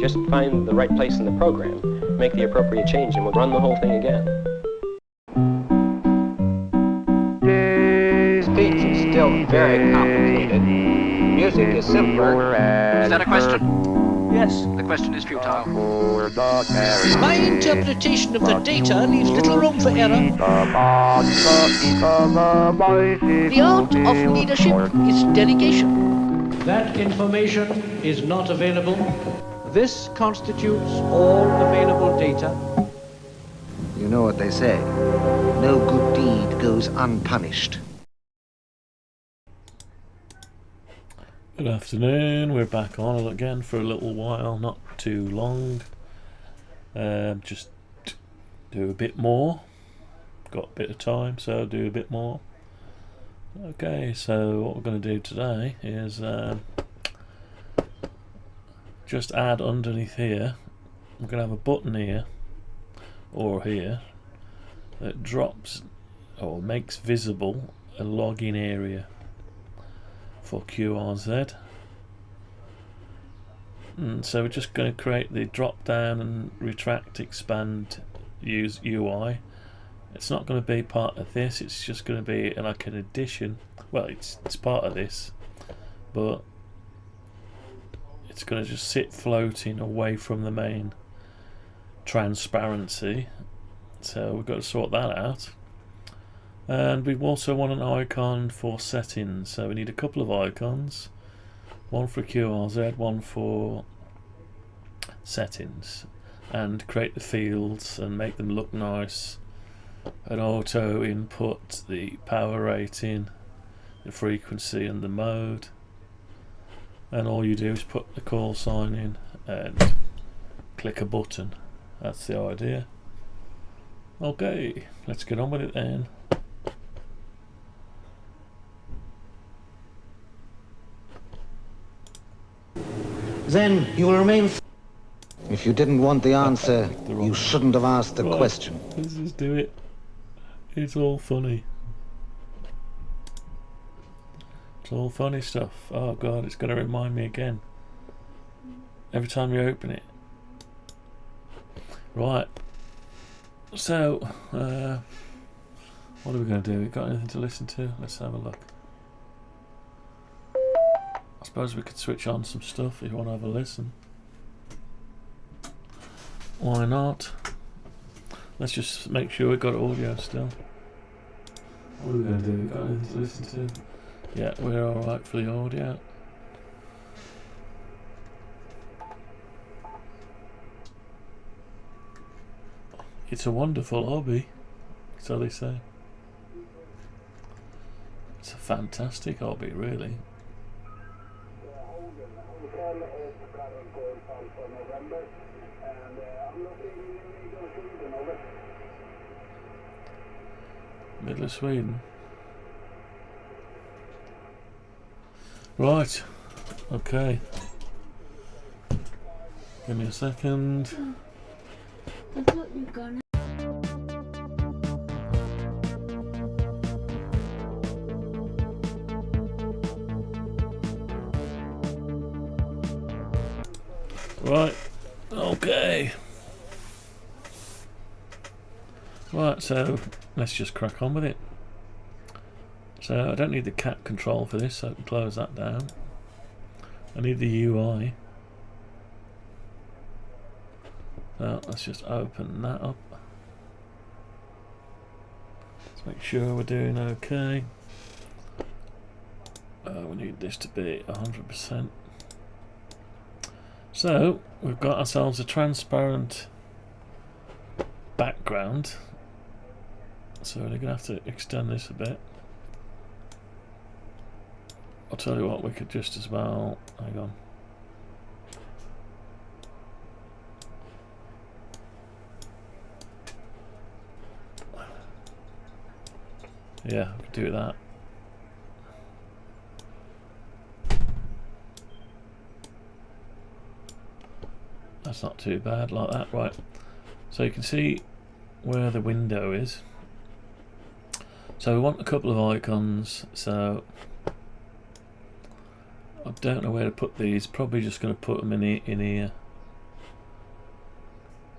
Just find the right place in the program, make the appropriate change, and we'll run the whole thing again. Speech is still very complicated. Music is simpler. Is that a question? Yes. The question is futile. My interpretation of the data leaves little room for error. The art of leadership is delegation. That information is not available. This constitutes all available data. You know what they say, no good deed goes unpunished. Good afternoon, we're back on again for a little while, not too long. Just do a bit more. Got a bit of time, so do a bit more. Okay, so what we're going to do today is just add underneath here. We're going to have a button here, or here, that drops or makes visible a login area for QRZ. And so we're just going to create the drop down and retract, expand, use UI. It's not going to be part of this, it's just going to be like an addition. Well, it's part of this, but it's going to just sit floating away from the main transparency. So we've got to sort that out. And we also want an icon for settings, so we need a couple of icons, one for QRZ, one for settings, and create the fields and make them look nice, and auto input the power rating, the frequency and the mode, and all you do is put the call sign in and click a button. That's the idea. Okay, let's get on with it then. Then you will remain. If you didn't want the answer, you shouldn't have asked the question. Let's just do it. It's all funny. It's all funny stuff. Oh god, it's going to remind me again every time you open it. Right. So, what are we going to do? We got anything to listen to? Let's have a look. I suppose we could switch on some stuff if you want to have a listen. Why not? Let's just make sure we've got audio still. What are we going to do? We've got anything to listen to? Yeah, we're alright for the audio. It's a wonderful hobby, so they say. It's a fantastic hobby, really. Middle of Sweden. Right, okay. Give me a second. I thought you were gonna. Right, okay. Right, so let's just crack on with it. So I don't need the cat control for this, so I can close that down. I need the UI. So let's just open that up. Let's make sure we're doing okay. We need this to be 100%. So we've got ourselves a transparent background. So we're going to have to extend this a bit. I'll tell you what, we could just as well, hang on. Yeah, we could do that. That's not too bad, like that, right. So you can see where the window is. So we want a couple of icons, so I don't know where to put these, probably just going to put them in here.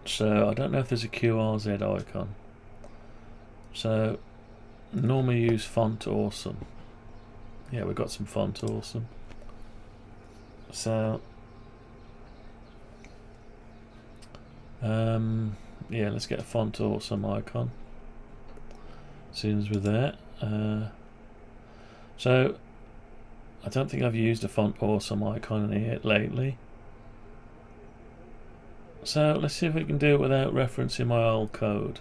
So I don't know if there's a QRZ icon. So normally use font awesome. Yeah, we've got some font awesome. So yeah, let's get a font awesome icon as soon as we're there. So I don't think I've used a font awesome icon in here lately. So let's see if we can do it without referencing my old code.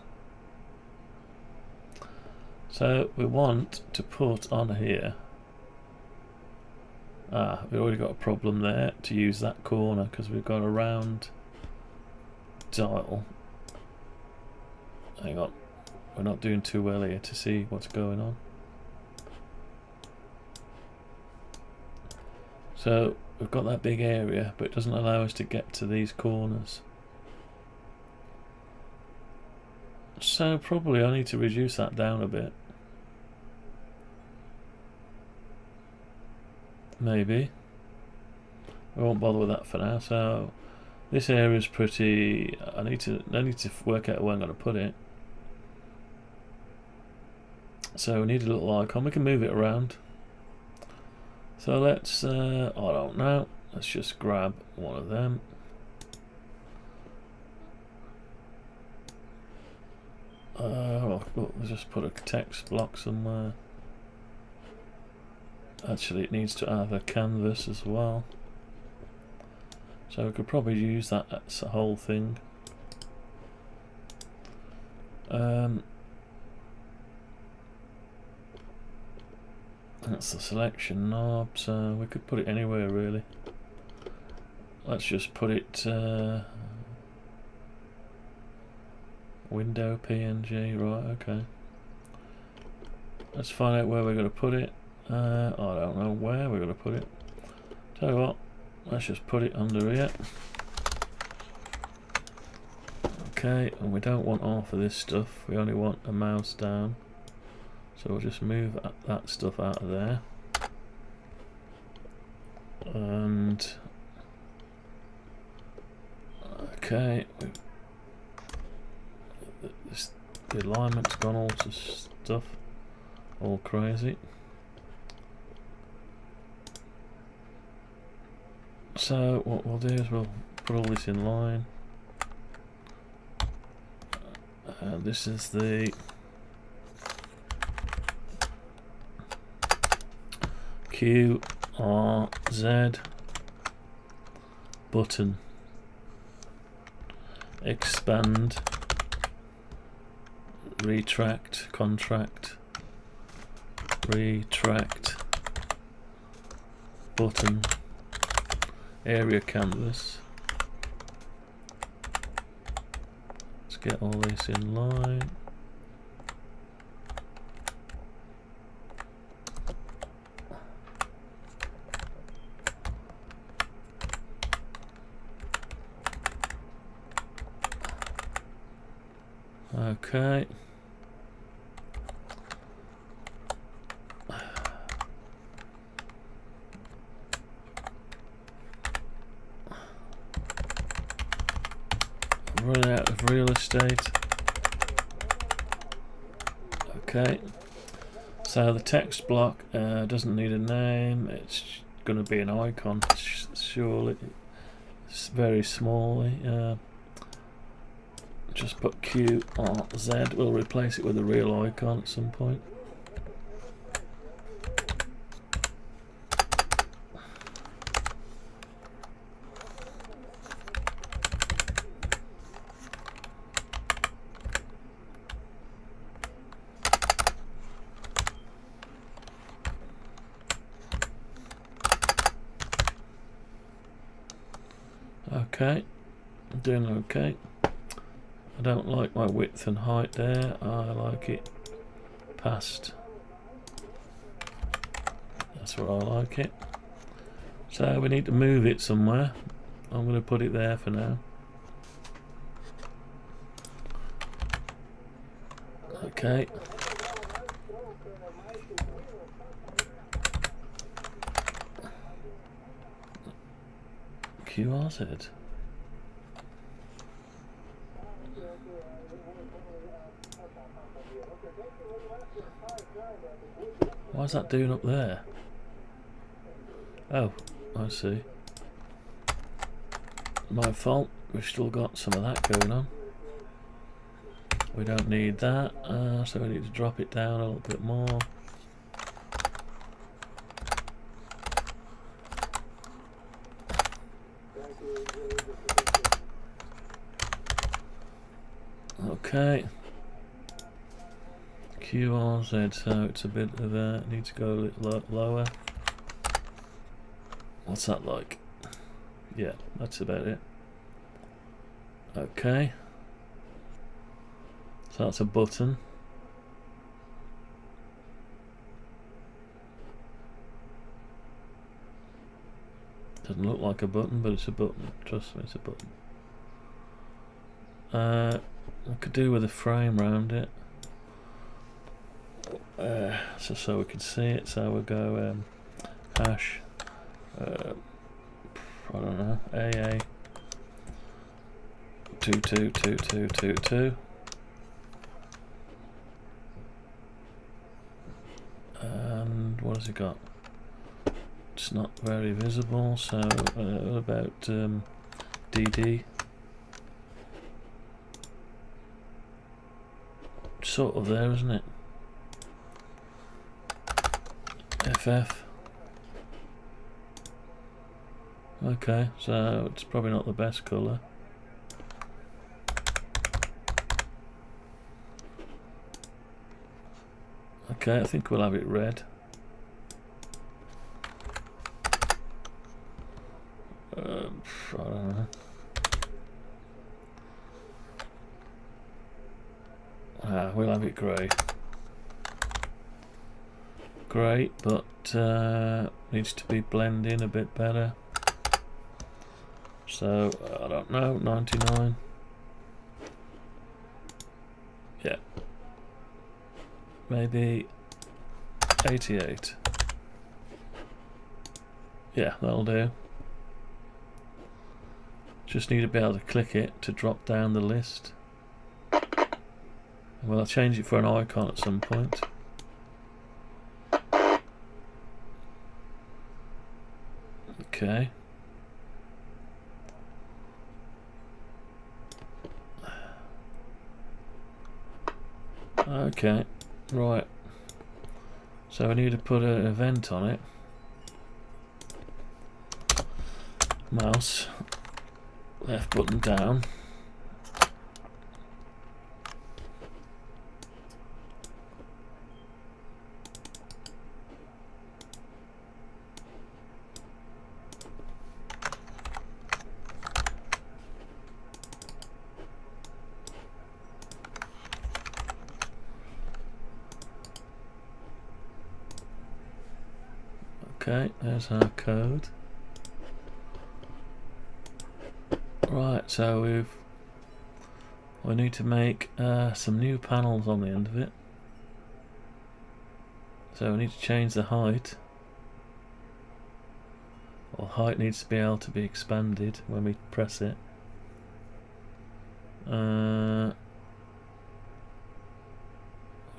So we want to put on here, we've already got a problem there to use that corner because we've got a round dial. Hang on, we're not doing too well here to see what's going on. So we've got that big area, but it doesn't allow us to get to these corners. So probably I need to reduce that down a bit. Maybe. I won't bother with that for now. So this area is pretty. I need to work out where I'm going to put it. So we need a little icon. We can move it around. So let's. I don't know. Let's just grab one of them. Let's just put a text block somewhere. Actually, it needs to have a canvas as well. So we could probably use that as a whole thing. That's the selection knob, so we could put it anywhere really. Let's just put it window PNG, right, okay. Let's find out where we're going to put it. I don't know where we're going to put it. Tell you what, let's just put it under here. Okay, and we don't want half of this stuff, we only want a mouse down. So we'll just move that stuff out of there. And okay, the alignment's gone all to stuff, all crazy. So what we'll do is we'll put all this in line. This is the QRZ button. Expand, retract, contract, retract, button, area canvas. Let's get all this in line. Okay. Running out of real estate. Okay. So the text block doesn't need a name. It's going to be an icon. Surely. It's very smallly. Just put QRZ, we'll replace it with a real icon at some point. Okay, I'm doing okay. I don't like my width and height there, I like it past. That's where I like it. So we need to move it somewhere. I'm going to put it there for now. Okay. QRZ. What's that doing up there? Oh, I see. My fault. We've still got some of that going on. We don't need that, so we need to drop it down a little bit more. Okay. QRZ, so it's a bit of a, need to go a little lower. What's that like? Yeah, that's about it. Okay. So that's a button. Doesn't look like a button, but it's a button. Trust me, it's a button. I could do with a frame around it. So we can see it. So we'll go hash. I don't know. AA 222222. And what has it got? It's not very visible, so what about DD? Sort of there, isn't it? FF. Okay, so it's probably not the best colour. Okay, I think we'll have it red. I don't know. We'll have it grey. Grey, but needs to be blended in a bit better. So, I don't know, 99. Yeah. Maybe 88. Yeah, that'll do. Just need to be able to click it to drop down the list. Well, I'll change it for an icon at some point. Okay. Okay, right. So I need to put an event on it. Mouse, left button down. Okay, there's our code. Right, so we need to make some new panels on the end of it. So we need to change the height. Well, height needs to be able to be expanded when we press it. We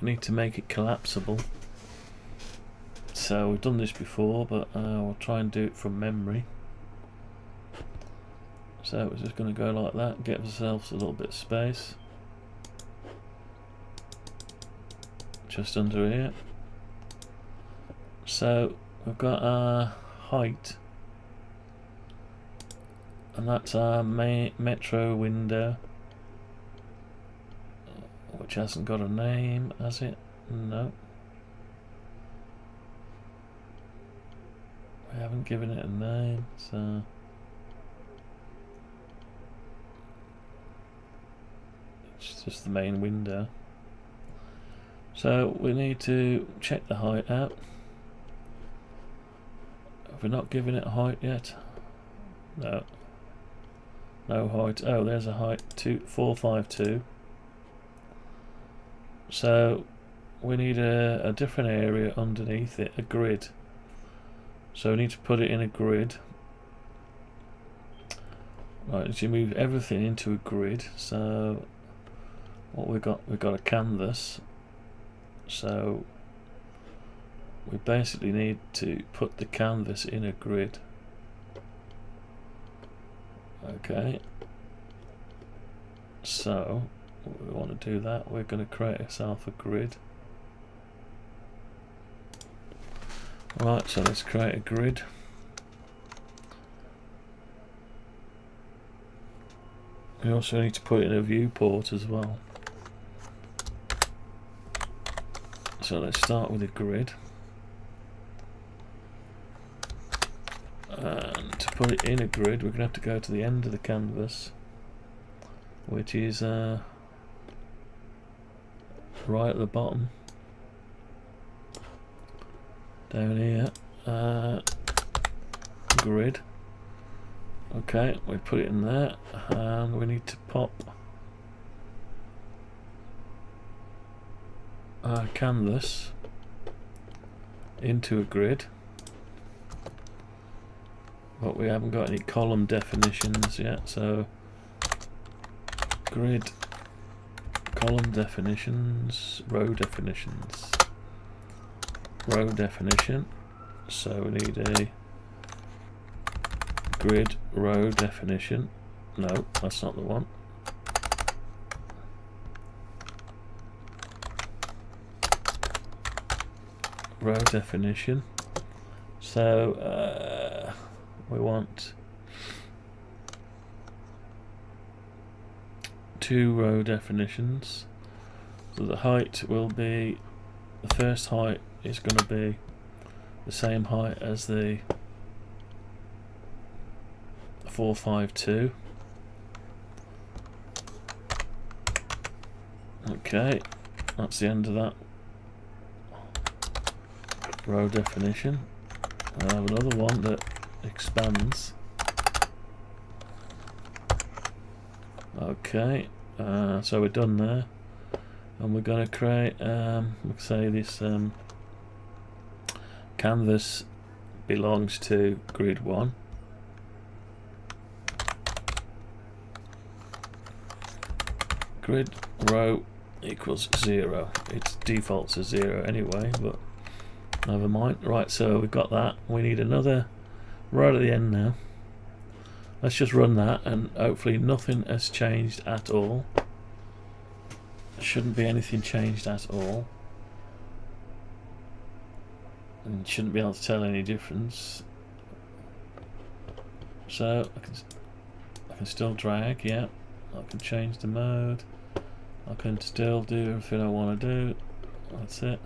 need to make it collapsible. So we've done this before, but we'll try and do it from memory. So we're just going to go like that, get ourselves a little bit of space. Just under here. So we've got our height. And that's our metro window. Which hasn't got a name, has it? No. We haven't given it a name, so it's just the main window. So we need to check the height out. Have we not given it a height yet? No. No height. Oh, there's a height 452. So we need a different area underneath it, a grid. So we need to put it in a grid. Right, so you move everything into a grid. So what we've got a canvas. So we basically need to put the canvas in a grid. Okay, so we want to do that. We're going to create ourselves a grid. Right, so let's create a grid. We also need to put in a viewport as well. So let's start with a grid. And to put it in a grid, we're going to have to go to the end of the canvas, which is right at the bottom. Down here, grid. Okay, we put it in there, and we need to pop our canvas into a grid, but we haven't got any column definitions yet, so grid, column definitions, row definitions. Row definition, so we need a grid row definition. No, that's not the one. Row definition. So we want 2 row definitions. So the height will be, the first height is going to be the same height as the 452. Okay, that's the end of that row definition. I have another one that expands. Okay, so we're done there, and we're going to create, let's say this canvas belongs to grid 1. Grid row equals 0. It defaults to 0 anyway, but never mind. Right, so we've got that. We need another right at the end now. Let's just run that, and hopefully nothing has changed at all. There shouldn't be anything changed at all. And shouldn't be able to tell any difference. So I can still drag, yeah. I can change the mode. I can still do everything I want to do. That's it.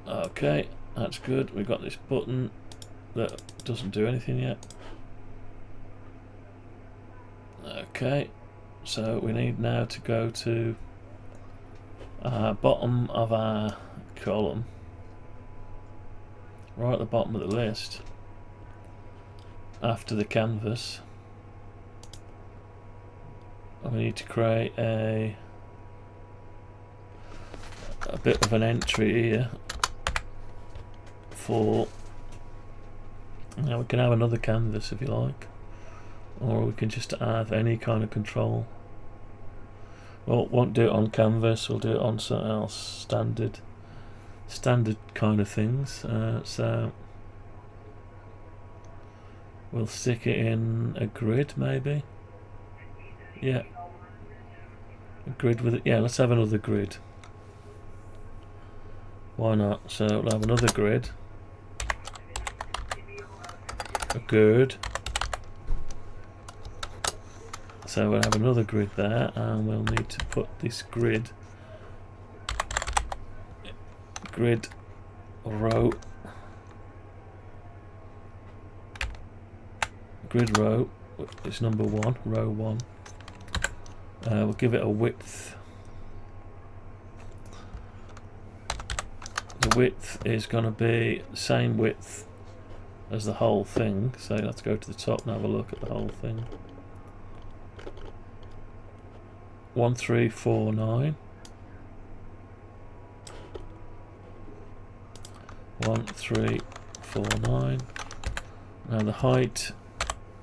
Okay, that's good. We've got this button that doesn't do anything yet. Okay, so we need now to go to bottom of our column, right at the bottom of the list, after the canvas. And we need to create a bit of an entry here for, now we can have another canvas if you like, or we can just add any kind of control. Well, won't do it on canvas, we'll do it on something else, standard kind of things. So we'll stick it in a grid maybe. Yeah, a grid with it. Yeah, let's have another grid. Why not? So we'll have another grid. Good. So we'll have another grid there, and we'll need to put this grid row, grid row is number 1, row 1. We'll give it a width. The width is going to be the same width as the whole thing, so let's go to the top and have a look at the whole thing. 1349. 1349. Now the height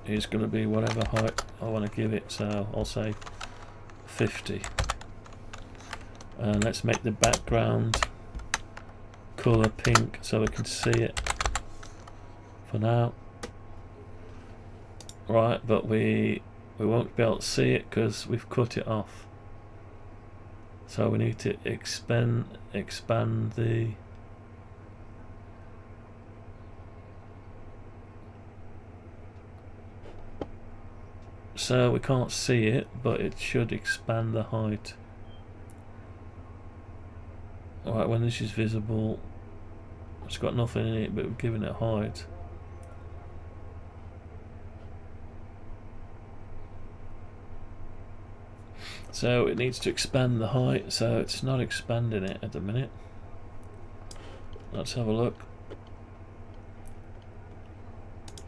is going to be whatever height I want to give it, so I'll say 50. And let's make the background colour pink so we can see it for now. Right, but we won't be able to see it because we've cut it off. So we need to expand the so we can't see it, but it should expand the height. Alright, when this is visible, it's got nothing in it, but we're giving it height. So it needs to expand the height, so it's not expanding it at the minute. Let's have a look.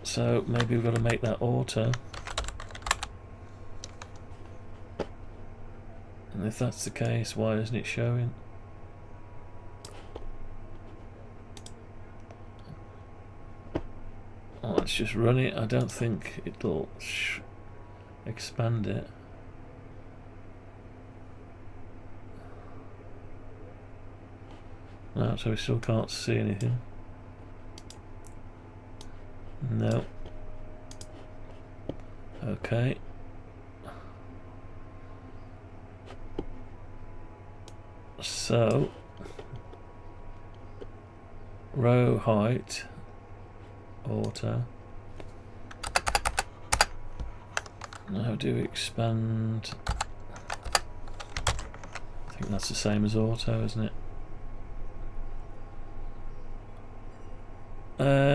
So maybe we've got to make that auto. And if that's the case, why isn't it showing? Oh, let's just run it. I don't think it'll expand it. No, so we still can't see anything. No. Okay. So, row height, auto. Now do we expand? I think that's the same as auto, isn't it?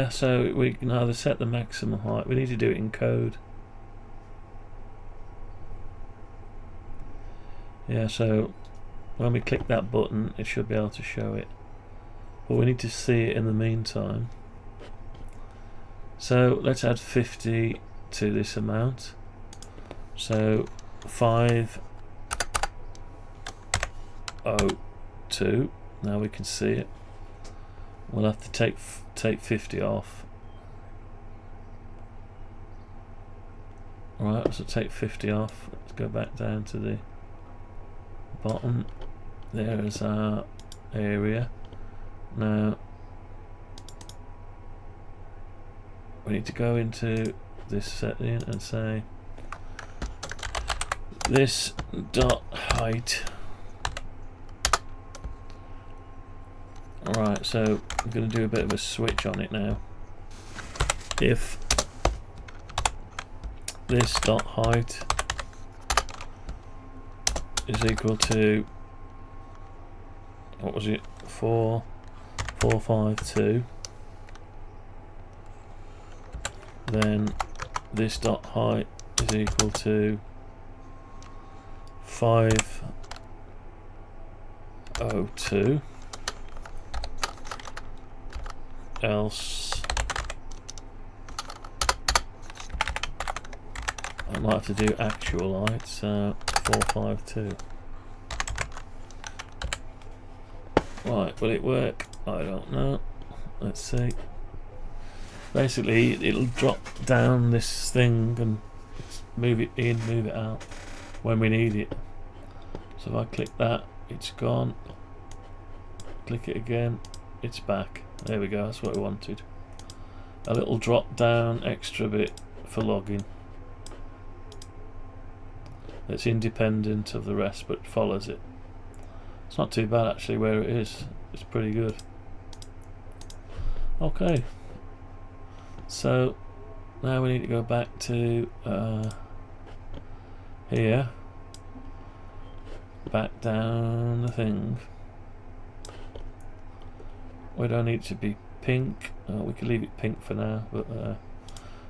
So we can either set the maximum height. We need to do it in code. Yeah, so when we click that button, it should be able to show it. But we need to see it in the meantime. So let's add 50 to this amount. So 502. Now we can see it. We'll have to take 50 off. Right, so take 50 off. Let's go back down to the bottom. There is our area. Now we need to go into this setting and say this dot height. Alright, so I'm going to do a bit of a switch on it now. If this dot height is equal to, what was it, 452, then this dot height is equal to 502. Else I might have to do actual height, so 452. Right, will it work? I don't know. Let's see. Basically, it'll drop down this thing and move it in, move it out when we need it. So if I click that, it's gone. Click it again, it's back. There we go, that's what we wanted. A little drop down extra bit for logging. It's independent of the rest but follows it. It's not too bad actually where it is. It's pretty good. Okay. So now we need to go back to here. Back down the thing. We don't need it to be pink. We can leave it pink for now. But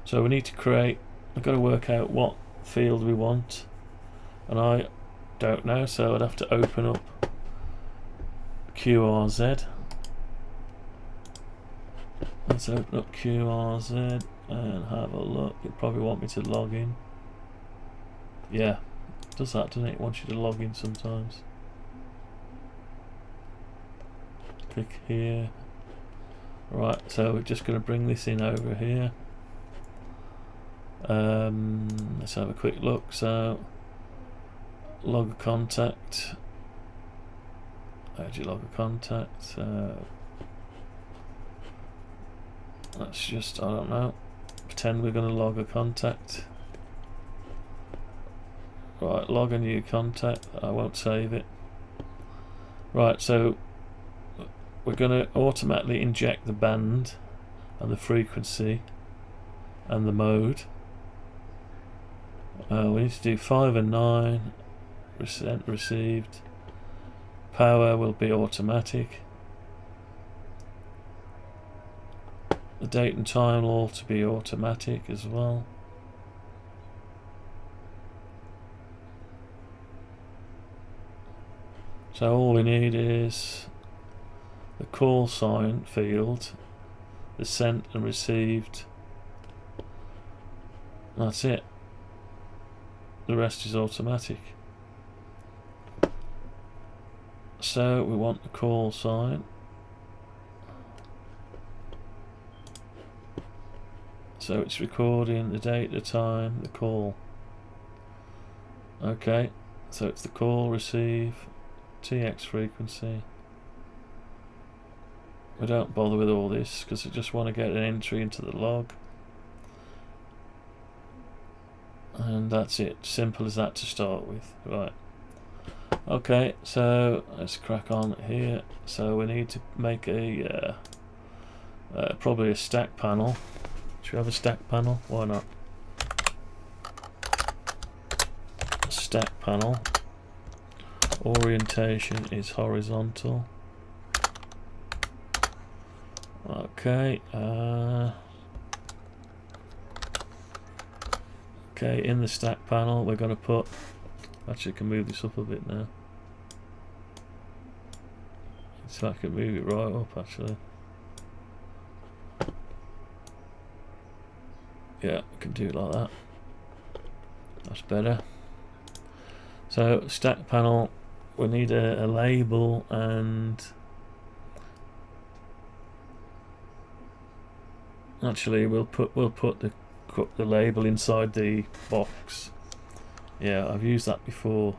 so we need to create. We've got to work out what field we want, and I don't know. So I'd have to open up QRZ. Let's open up QRZ and have a look. It probably want me to log in. Yeah, it does that, doesn't it? It wants you to log in sometimes. Click here. Right, so we're just going to bring this in over here. Let's have a quick look. So log a contact. How do you log a contact? Let's just, I don't know, pretend we're going to log a contact. Right, log a new contact. I won't save it. Right, so we're going to automatically inject the band and the frequency and the mode. We need to do 5 and 9 % received. Power will be automatic. The date and time will all to be automatic as well. So all we need is the call sign field, the sent and received. That's it. The rest is automatic. So we want the call sign. So it's recording the date, the time, the call. Okay, so it's the call, receive, TX frequency. We don't bother with all this because I just want to get an entry into the log. And that's it, simple as that to start with. Right. Okay, so let's crack on here. So we need to make a probably a stack panel. Should we have a stack panel? Why not? A stack panel. Orientation is horizontal. Okay. Okay, in the stack panel we're going to put, actually I can move this up a bit now, so I can move it right up actually. Yeah, I can do it like that. That's better. So stack panel, we need a label, and actually we'll put the label inside the box. Yeah, I've used that before.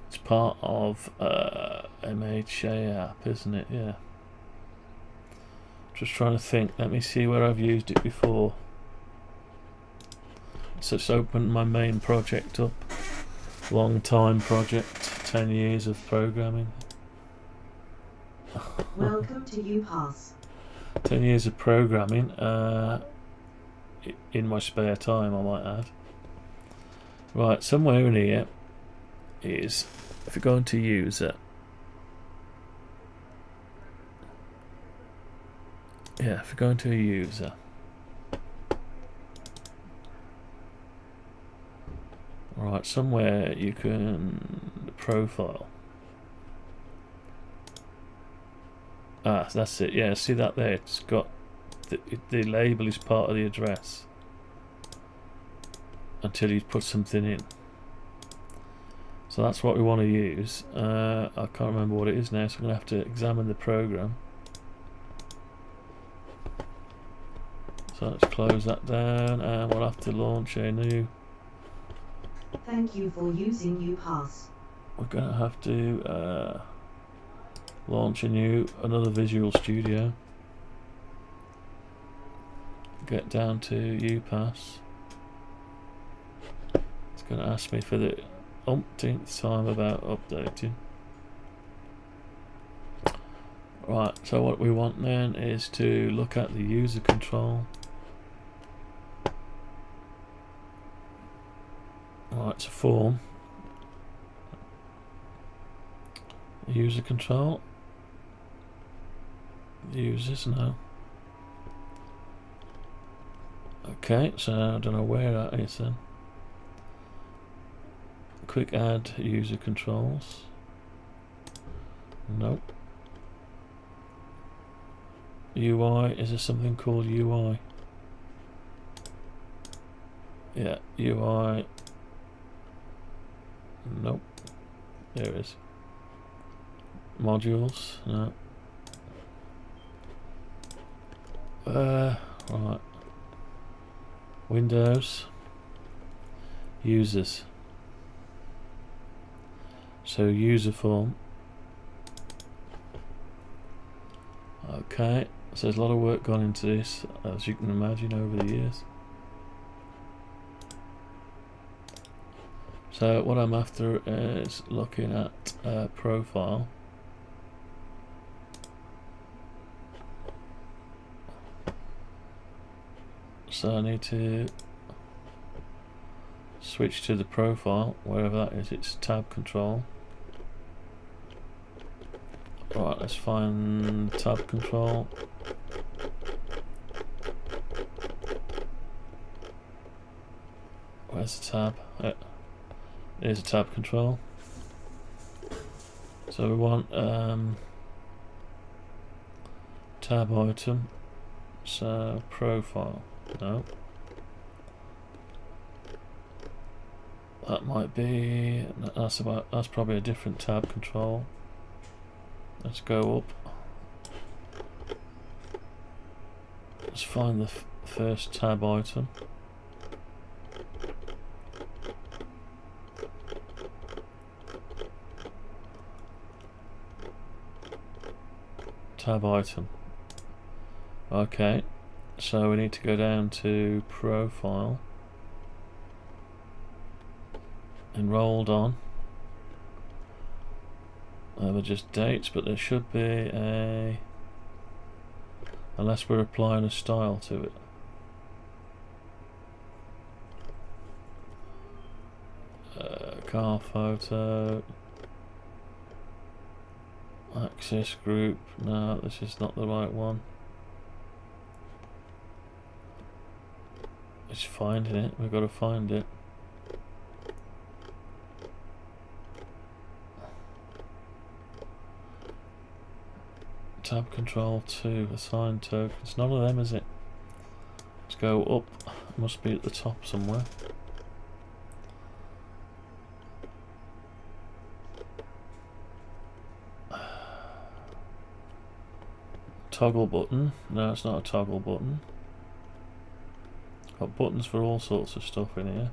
It's part of MHA app, isn't it? Yeah. Just trying to think. Let me see where I've used it before. So it's opened my main project up. Long time project. 10 years of programming. Welcome to UPass. 10 years of programming. In my spare time, I might add. Right, somewhere in here is, if we go into user, yeah, if we go into a user, right, somewhere you can profile. Ah, that's it. Yeah, see that there? It's got the label is part of the address until you put something in. So that's what we want to use. I can't remember what it is now, so I'm going to have to examine the program. So let's close that down, and we'll have to launch a new. Thank you for using UPass. We're going to have to launch another Visual Studio. Get down to UPass. It's going to ask me for the umpteenth time about updating. Right, so what we want then is to look at the user control. Right, it's a form. User control. Users now. Okay, so I don't know where that is then. Quick add user controls. Nope. UI, is there something called UI? Yeah, UI. Nope. There it is. Modules, no. Right. Windows. Users. So user form. Okay, So there's a lot of work gone into this, as you can imagine, over the years. So what I'm after is looking at profile. So I need to switch to the profile, wherever that is. It's tab control. Alright, let's find tab control. Where's the tab? There's a tab control. So we want tab item. So profile. No. That might be. That's probably a different tab control. Let's go up. Let's find the first tab item. Tab item. Okay, so we need to go down to profile, enrolled on. They were just dates, but there should be a, unless we're applying a style to it. Car photo, access group. No, this is not the right one. It's finding it. We've got to find it. Tab control 2, assign tokens. None of them, is it? Let's go up. It must be at the top somewhere. Toggle button. No, it's not a toggle button. Got buttons for all sorts of stuff in here.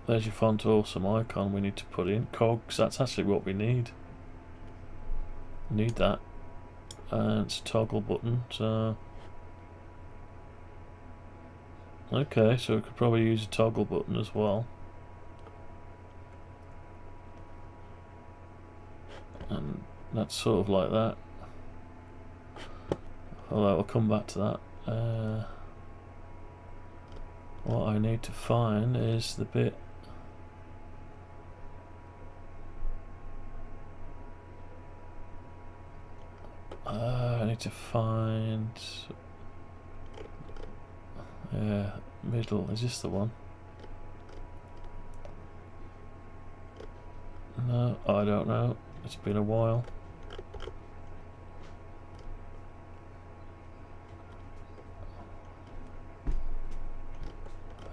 There's your font awesome icon we need to put in. Cogs, that's actually what we need. Need that. And it's a toggle button, so okay, so we could probably use a toggle button as well. And that's sort of like that. Although I'll come back to that. What I need to find is the bit I need to find middle. Is this the one? No, I don't know. It's been a while.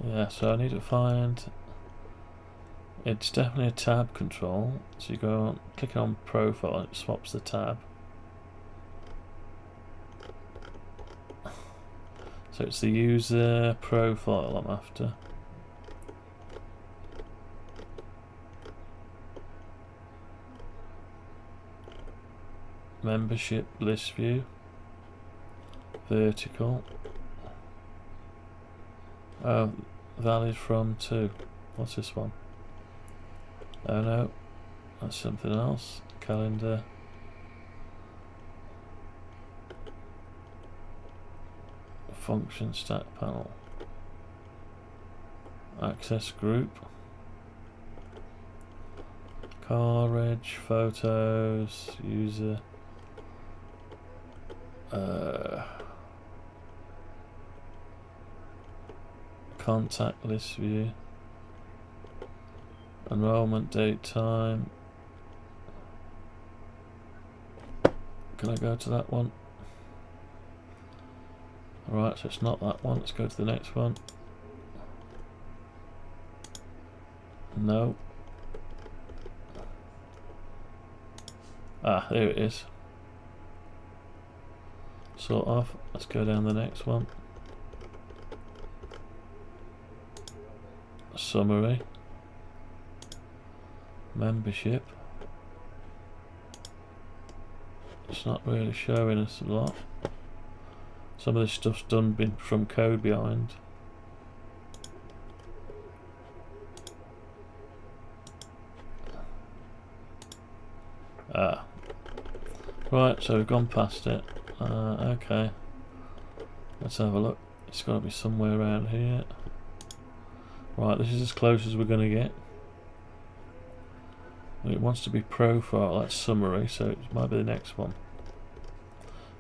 Yeah, so I need to find. It's definitely a tab control. So you go on, click on profile, and it swaps the tab. So it's the user profile I'm after. Membership list view. Vertical. Oh, valid from to. What's this one? Oh no, that's something else. Calendar. Function stack panel. Access group. Car reg, photos, user. Contact list view. Enrollment date time. Can I go to that one? Alright, so it's not that one. Let's go to the next one. No. Ah, there it is. Sort of. Let's go down the next one. Summary. Membership. it's not really showing us a lot. Some of this stuff's been from code behind. Right, so we've gone past it. Okay, let's have a look. It's got to be somewhere around here. Right, this is as close as we're going to get. It wants to be profile, that's summary, so it might be the next one.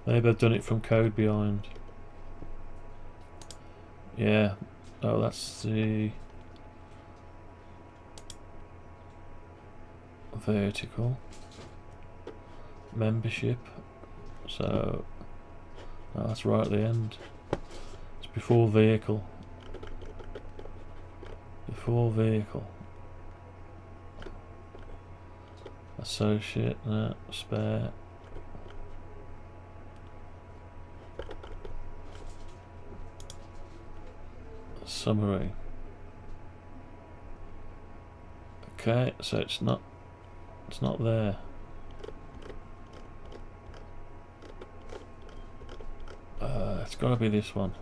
Maybe I've done it from code behind. Yeah, oh, that's the vertical membership, so oh, that's right at the end. It's before vehicle. Before vehicle. Associate, no, spare. Summary. Okay, so it's not there. It's got to be this one.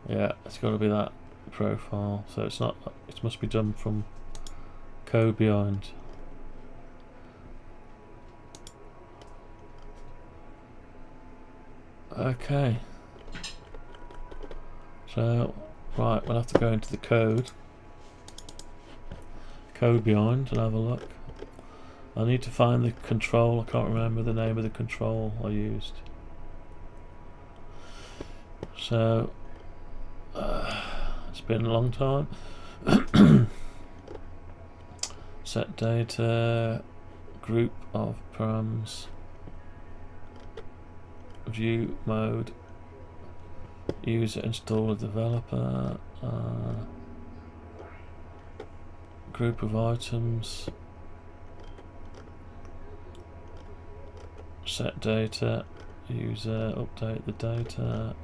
Yeah, it's got to be that profile. So it's not. It must be done from code behind. Okay. So, right, we'll have to go into the code behind and have a look. I need to find the control. I can't remember the name of the control I used. So, it's been a long time. Set data, group of params, view mode, user, installer, developer, group of items, set data, user, update the data,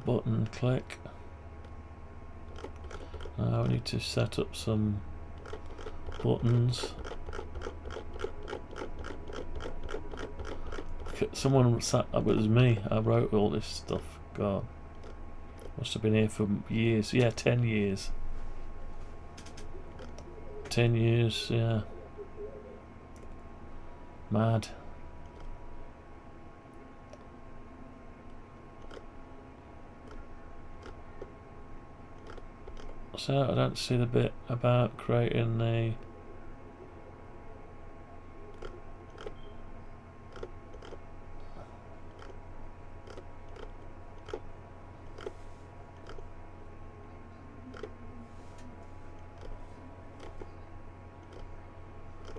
button click. Now we need to set up some buttons. Someone sat up, it was me. I wrote all this stuff. God, must have been here for years. Yeah, 10 years. 10 years, yeah. Mad. So I don't see the bit about creating a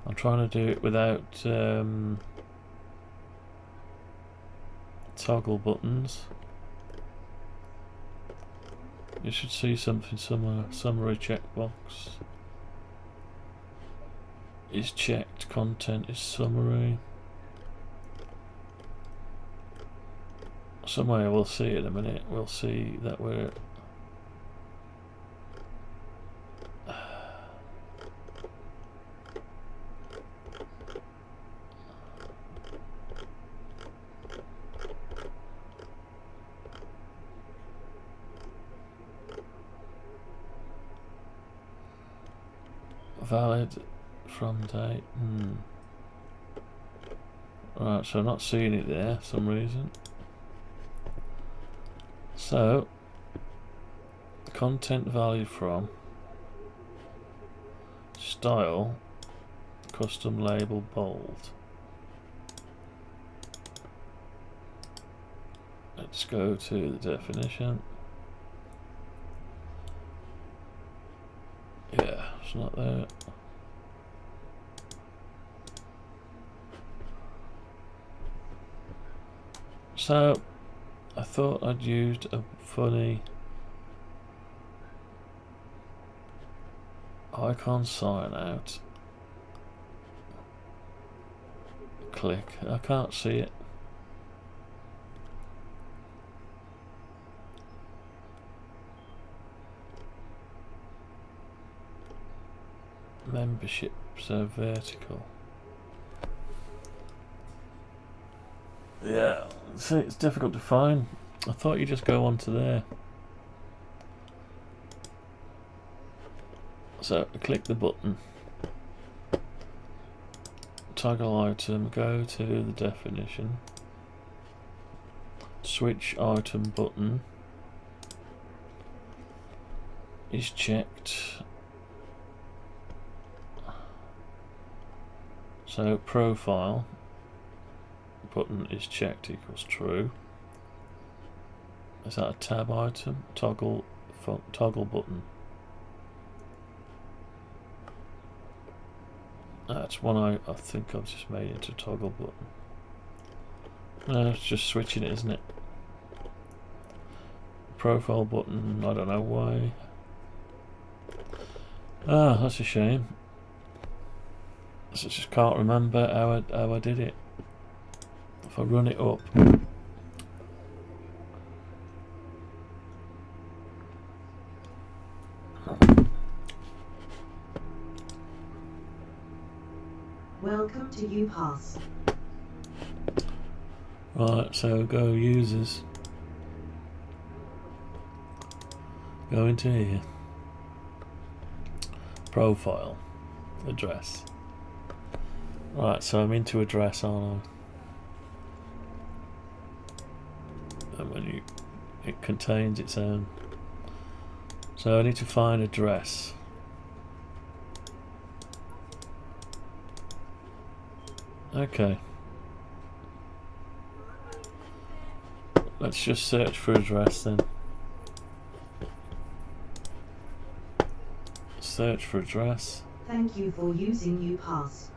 I'm trying to do it without toggle buttons. You should see something somewhere. Summary checkbox is checked. Content is summary. Somewhere we'll see it in a minute. We'll see that we're valid from date. Right, so I'm not seeing it there for some reason. So content value from style custom label bold. Let's go to the definition. Yeah, it's not there. So I thought I'd used a funny icon sign out. Click. I can't see it. membership, so vertical. Yeah, see, it's difficult to find. I thought you just go onto there. So click the button, toggle item, go to the definition, switch item button is checked. So profile button is checked equals true. Is that a tab item? Toggle button. That's one I think I've just made into a toggle button. No, it's just switching it, isn't it? Profile button, I don't know why. Ah, that's a shame. So I just can't remember how I did it. If I run it up. Welcome to UPass. Right, so go users. Go into here. Profile. Address. Right, so I'm into address, aren't I? And when it contains its own. So I need to find address. Okay. Let's just search for address then. Search for address. Thank you for using UPass.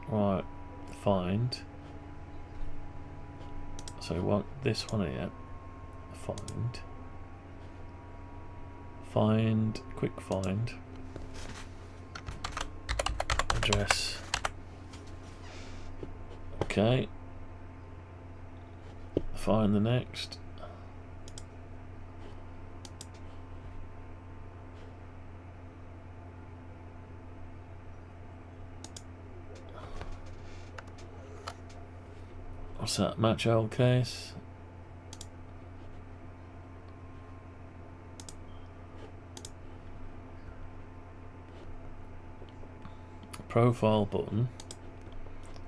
Right, find. So we want this one here. Find. Find, quick find. Address. Okay. Find the next. What's that? Match old case. Profile button.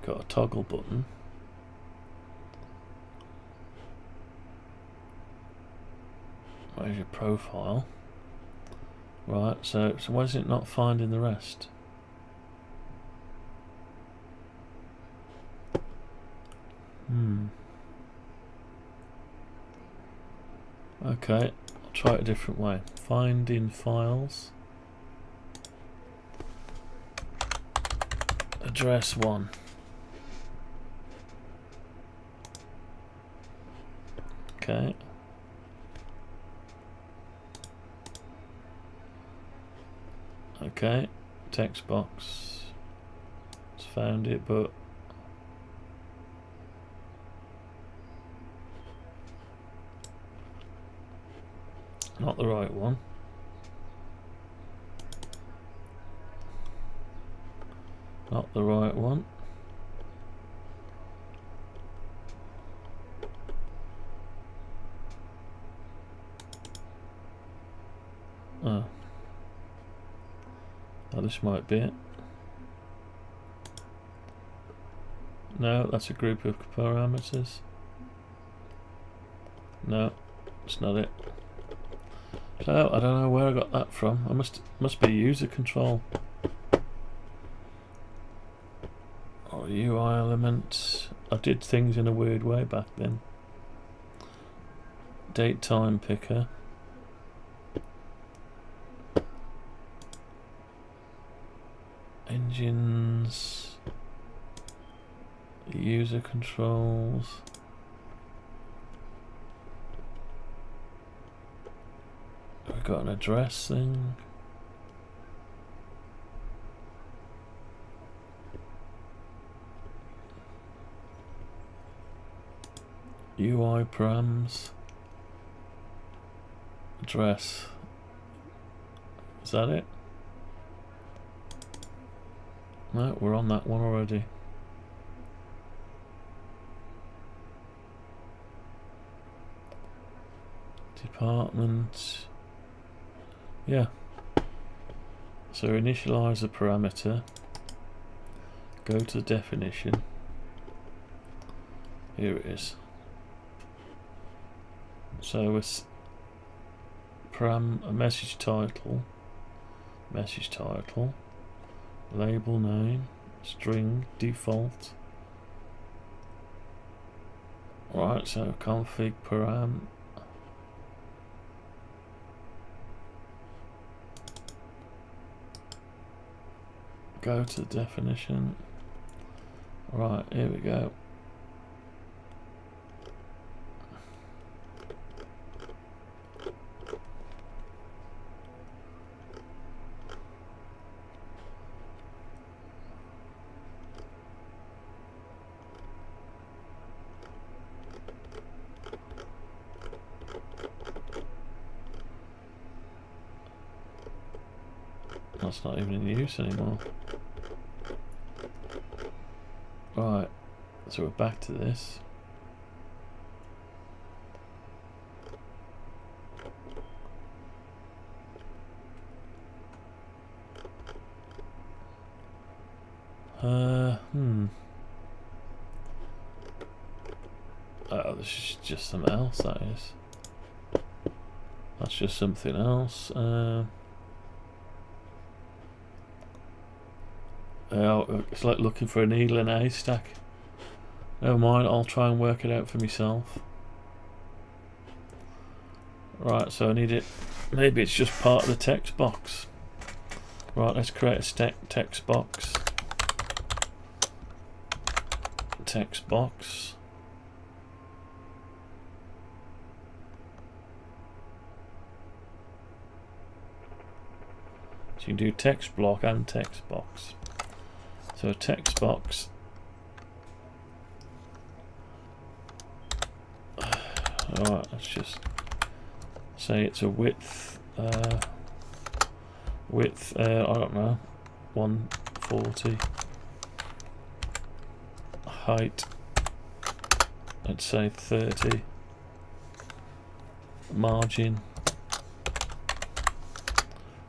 Got a toggle button. Where's your profile? Right, so why is it not finding the rest? Okay, I'll try it a different way. Find in files. Address 1. Okay. Okay, text box. It's found it, but not the right one. Not the right one. Oh. Oh, this might be it. No, that's a group of parameters. No, it's not it. So I don't know where I got that from. I must be user control or UI element. I did things in a weird way back then. Date time picker. Engines. User controls. We've got an address thing. UI params. Address. that it? No, we're on that one already. Department. Yeah. So initialize the parameter. Go to the definition. Here it is. So it's a message title, label name, string, default. Right, so config param. Go to the definition. Right, here we go. That's not even in use anymore. Right, so we're back to this. Oh, this is just something else, that is. That's just something else. It's like looking for a needle in a haystack. Never mind, I'll try and work it out for myself. Right, so I need it. Maybe it's just part of the text box. Right, let's create a text box. Text box. So you can do text block and text box. So a text box. Alright, let's just say it's a width. I don't know, 140. Height, let's say 30. Margin,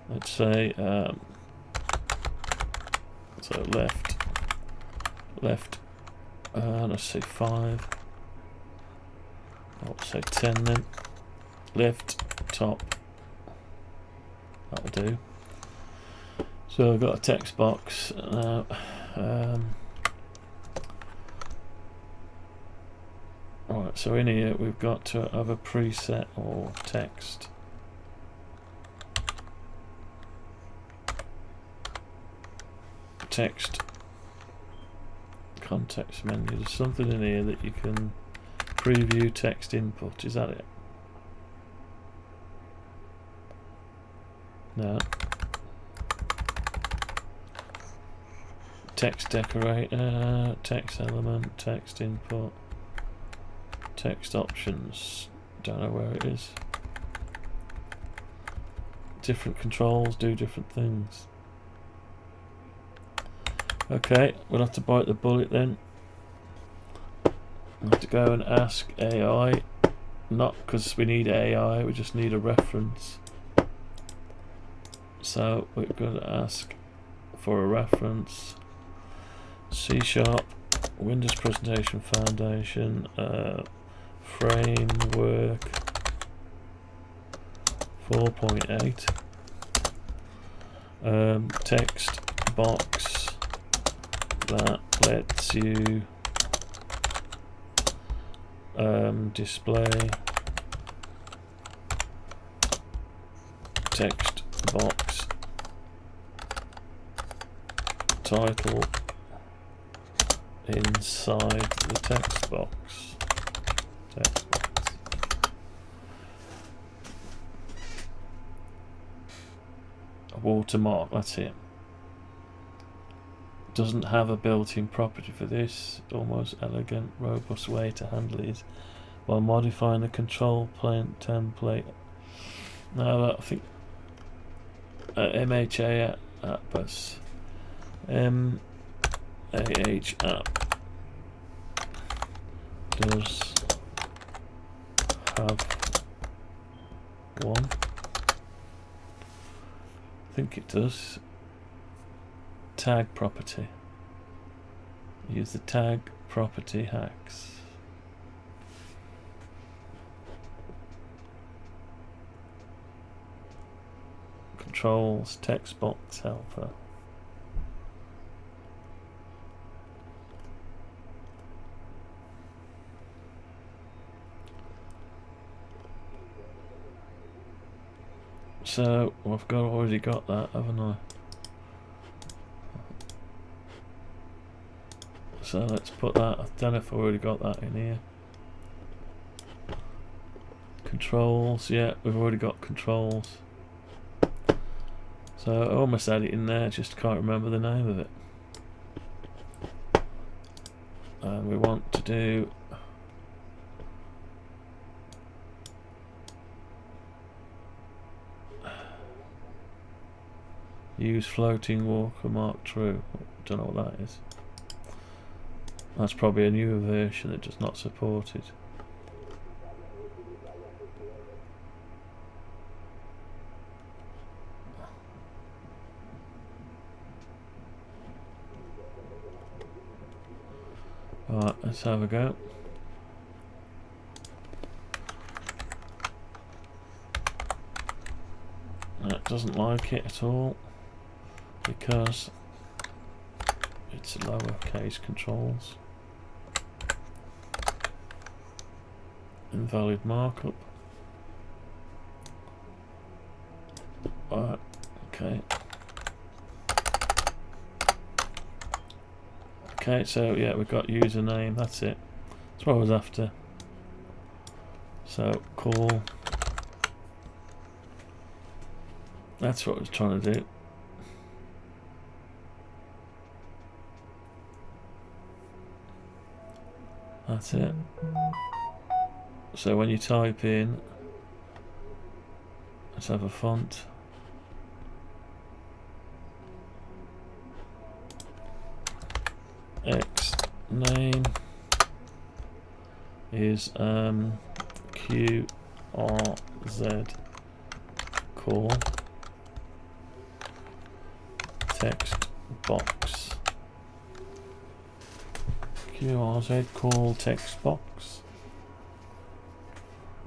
let's say so left, let's say 5. I'll say 10 then. Left, top. That'll do. So I've got a text box now. Right, so in here we've got to have a preset or text. Text. Context menu. There's something in here that you can preview text input. Is that it? No. Text decorator, text element, text input, text options. Don't know where it is. Different controls do different things. Okay, we'll have to bite the bullet then. We'll have to go and ask AI. Not because we need AI, we just need a reference. So we're going to ask for a reference. C# Windows Presentation Foundation Framework 4.8 text box that lets you display text box title inside the text box. A watermark, that's it. Doesn't have a built-in property for this. Almost elegant, robust way to handle it while modifying the control plane template. Now I think MHA app bus. MAH app does have one. I think it does. Tag property. Use the tag property hacks. Controls text box helper. So I've already got that, haven't I? So let's put that. I don't know if I've already got that in here. Controls, yeah, we've already got controls. So I almost had it in there, just can't remember the name of it. And we want to do use floating watermark true. Don't know what that is. That's probably a newer version that does not support it. Alright, let's have a go. It doesn't like it at all because it's lowercase controls. Invalid markup. Alright, okay. Okay, so yeah, we've got username, that's it. That's what I was after. So, call. That's what I was trying to do. That's it. So when you type in, let's have a font. X name is QRZ call text box. QRZ call text box.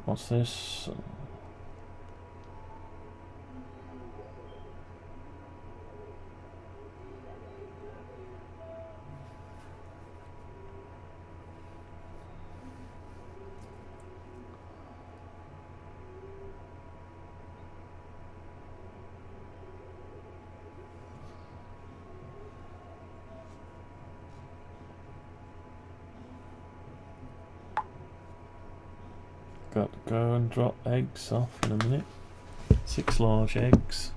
What's this? Got to go and drop eggs off in a minute. 6 large eggs.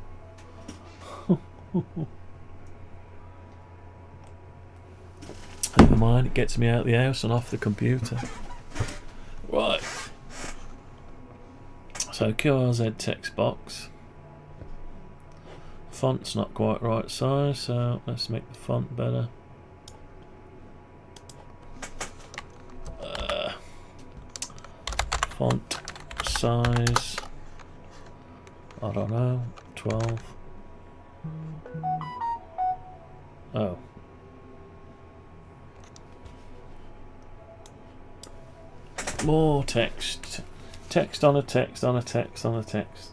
Never mind, it gets me out of the house and off the computer. Right. So QRZ text box. Font's not quite right size, so let's make the font better. Font size, I don't know, 12. Oh. More text. Text on a text on a text on a text.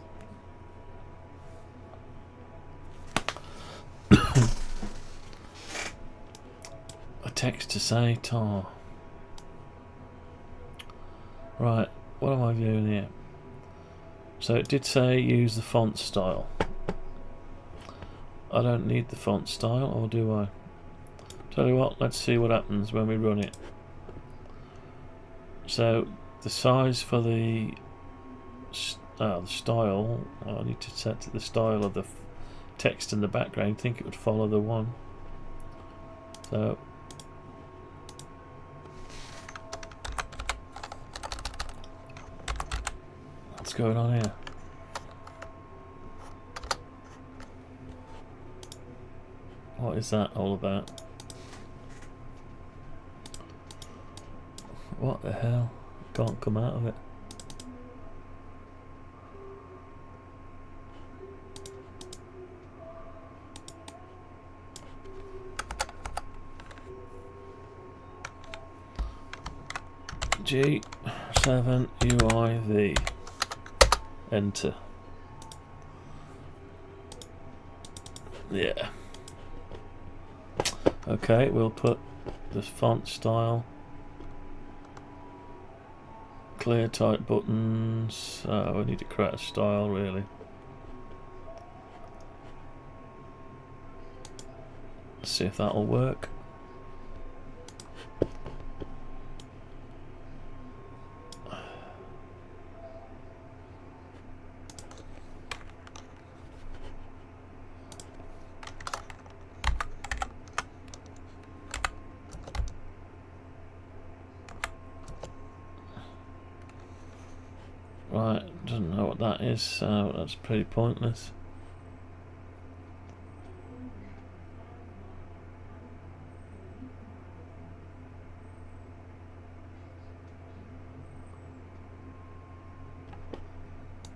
A text to say tar. Right. What am I doing here? So it did say use the font style. I don't need the font style, or do I? Tell you what, let's see what happens when we run it. So the size for the style, I need to set the style of the text in the background. I think it would follow the one. So what's going on here? What is that all about? What the hell? Can't come out of it. G7UIV. Enter. Yeah. Okay, we'll put the font style. Clear type buttons. We need to create a style really. Let's see if that'll work. Right, doesn't know what that is, so that's pretty pointless.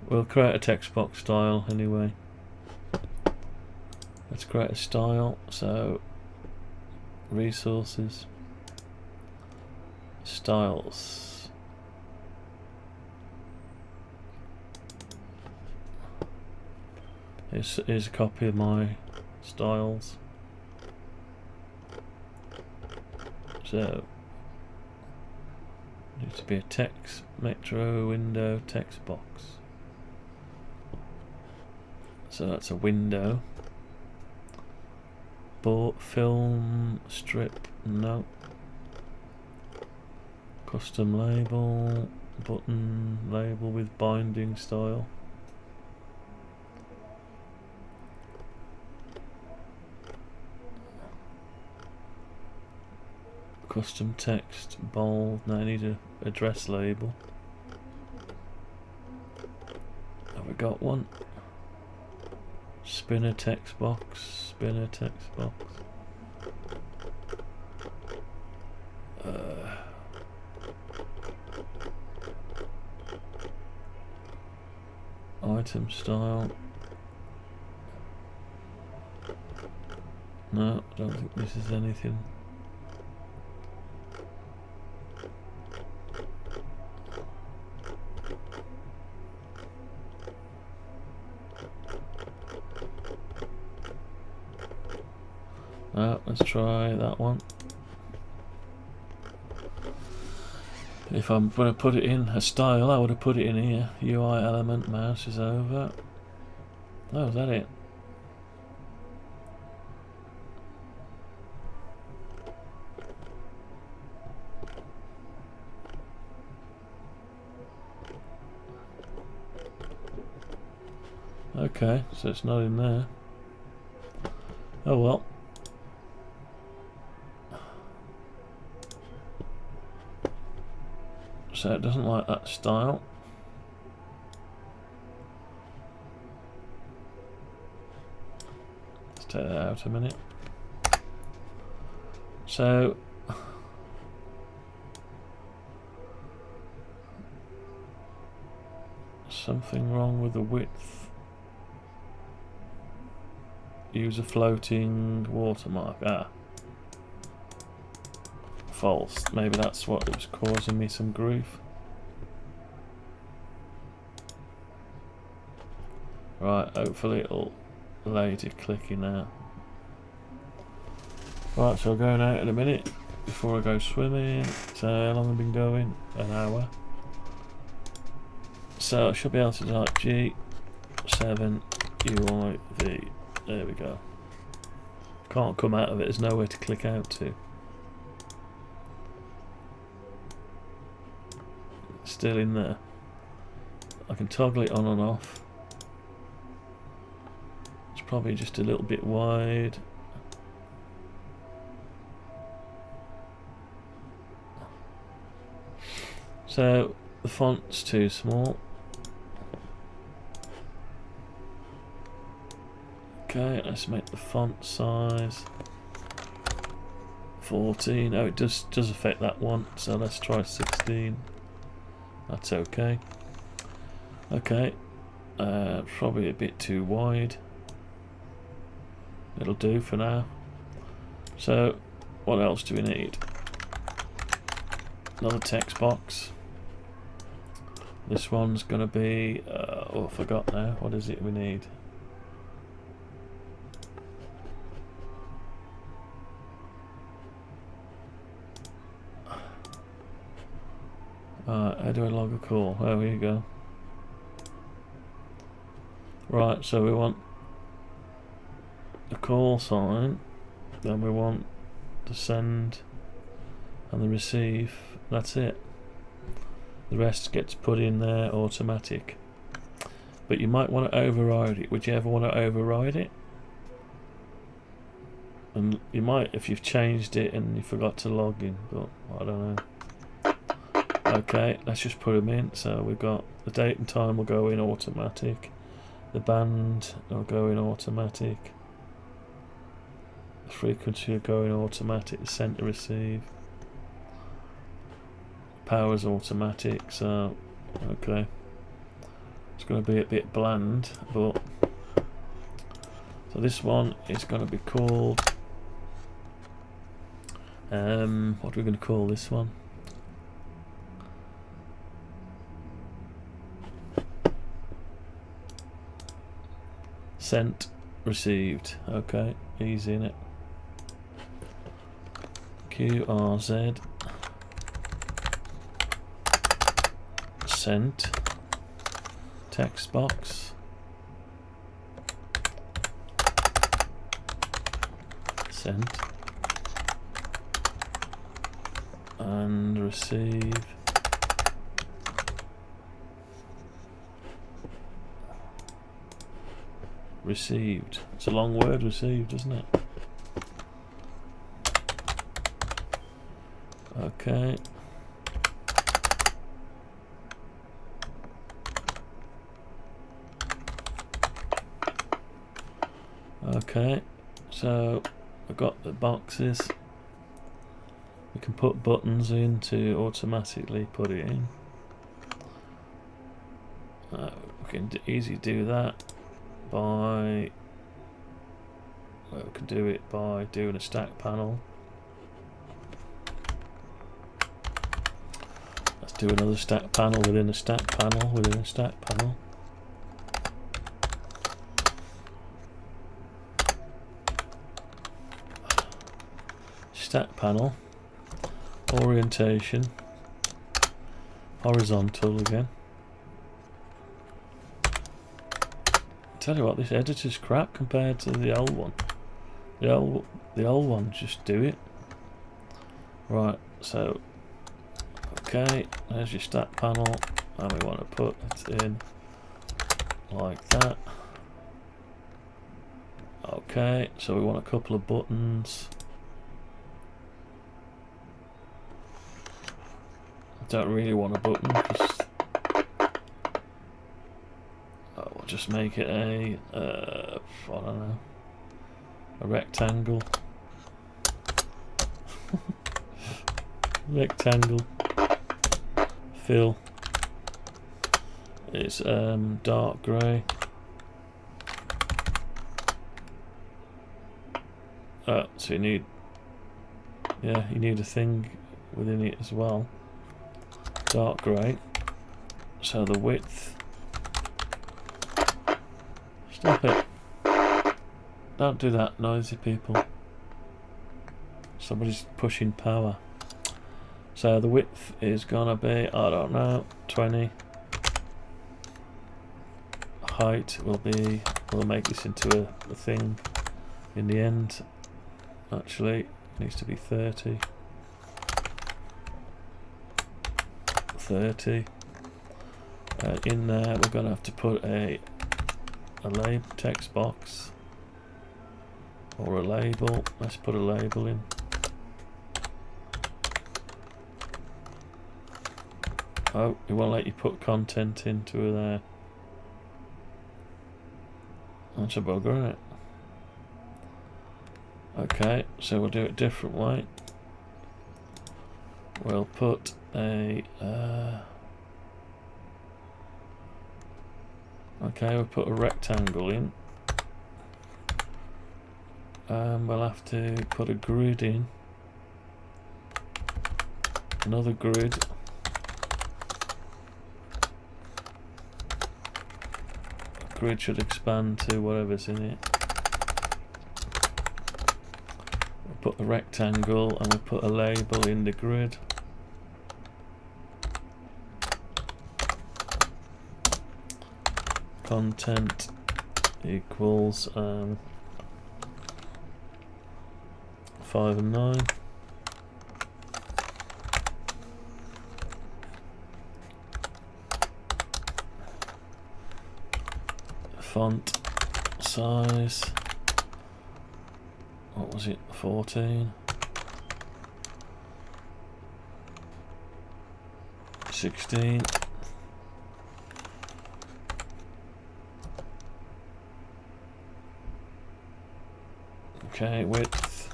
We'll create a text box style anyway. Let's create a style, so resources, styles. Here's a copy of my styles. So needs to be a text metro window text box. So that's a window. Film strip, no. Custom label, button label with binding style. Custom text, bold. Now I need a address label. Have we got one? Spinner text box, spinner text box. Item style. No, I don't think this is anything. Let's try that one. If I'm going to put it in a style, I would have put it in here. UI element, mouse is over. Oh, is that it? Okay, so it's not in there. Oh well. So it doesn't like that style. Let's take that out a minute. So something wrong with the width. Use a floating watermark. False. Maybe that's what was causing me some grief. Right, hopefully it'll allow you to click in now. Right, so I'm going out in a minute before I go swimming. So how long have I been going? An hour. So I should be able to type G7UIV. There we go. Can't come out of it, there's nowhere to click out to. Still in there. I can toggle it on and off. It's probably just a little bit wide. So the font's too small. Okay, let's make the font size 14. Oh, it does affect that one, so let's try 16. That's okay. Okay, probably a bit too wide. It'll do for now. So, what else do we need? Another text box. This one's gonna be, oh, I forgot now. What is it we need? How do I log a call? There we go. Right, so we want the call sign, then we want the send and the receive. That's it. The rest gets put in there automatic. But you might want to override it. Would you ever want to override it? And you might if you've changed it and you forgot to log in, but I don't know. Okay, let's just put them in. So we've got the date and time will go in automatic. The band will go in automatic. The frequency will go in automatic. The send to receive. Power's automatic. So, okay. It's going to be a bit bland, but so this one is going to be called. What are we going to call this one? Sent, received. Okay, easy innit? QRZ sent text box sent and receive received. It's a long word, received, isn't it? Okay. Okay, so I've got the boxes. We can put buttons in to automatically put it in. We can easily do that by, well, we can do it by doing a stack panel. Let's do another stack panel within a stack panel within a stack panel. Stack panel, orientation, horizontal again. Tell you what, this editor's crap compared to the old one. The old one just do it. Right, so okay, there's your stack panel, and we want to put it in like that. Okay, so we want a couple of buttons. I don't really want a button because we'll just make it a I don't know, a rectangle. Rectangle. Fill. It's dark grey. So you need, yeah, you need a thing within it as well. Dark grey. So the width. Stop it. Don't do that, noisy people. Somebody's pushing power. So the width is gonna be, I don't know, 20. Height will be, we'll make this into a thing in the end. Actually, it needs to be 30. 30. In there we're going to have to put a label, text box or a label. Let's put a label in. Oh, it won't let you put content into there. That's a bugger, isn't it? Okay, so we'll do it a different way. We'll put a okay, we'll put a rectangle in. We'll have to put a grid in. Another grid. The grid should expand to whatever's in it. We'll put the rectangle and we'll put a label in the grid. Content equals 5 and 9. Font size, what was it, 14, 16, okay, width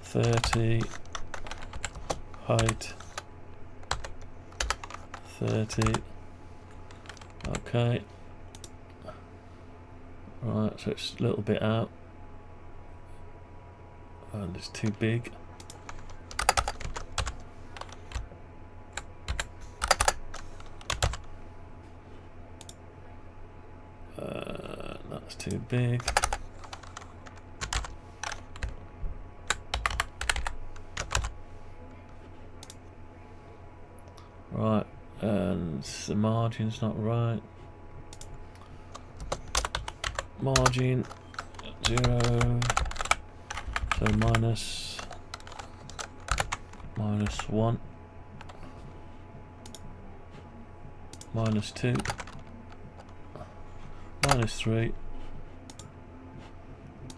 30, height 30, okay. Right, so it's a little bit out and it's too big. That's too big. Right, and the margin's not right. Margin 0, so minus 1, minus 2, minus 3,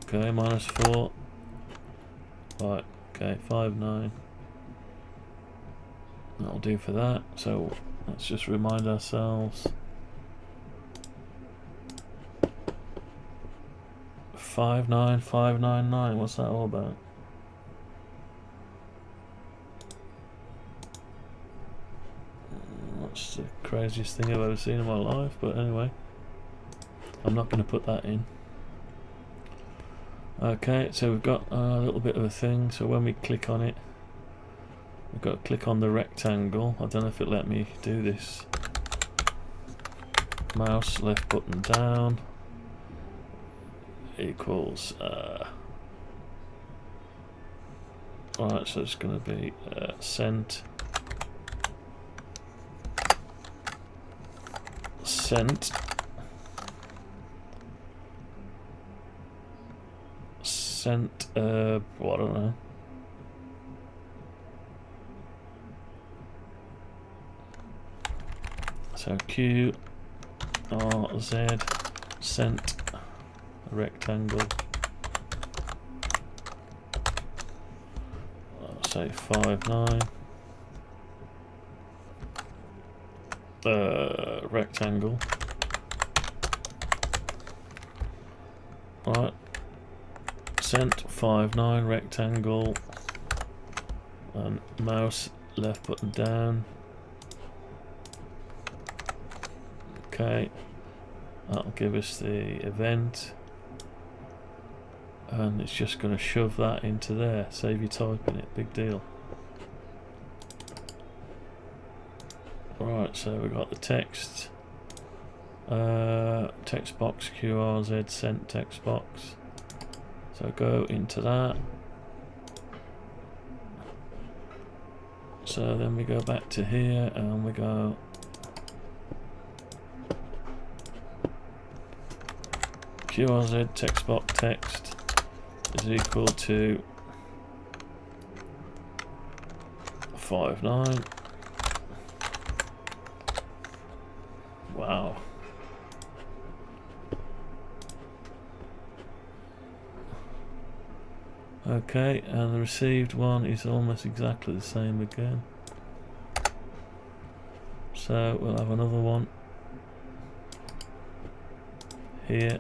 okay, minus 4, right, okay, 5, 9, that'll do for that. So let's just remind ourselves 59599, what's that all about? That's the craziest thing I've ever seen in my life, but anyway, I'm not going to put that in. Okay, so we've got a little bit of a thing, so when we click on it, we've got to click on the rectangle. I don't know if it'll let me do this. Mouse left button down equals alright, so it's going to be sent sent well, I don't know, so QRZ sent rectangle, say 5, 9, rectangle, right, sent 5, 9, rectangle, and mouse left button down, okay, that'll give us the event. And it's just going to shove that into there. Save you typing it, big deal. Right, so we've got the text, text box, QRZ sent text box. So go into that. So then we go back to here and we go QRZ text box text is equal to 5, 9. Wow. Okay, and the received one is almost exactly the same again. So we'll have another one here.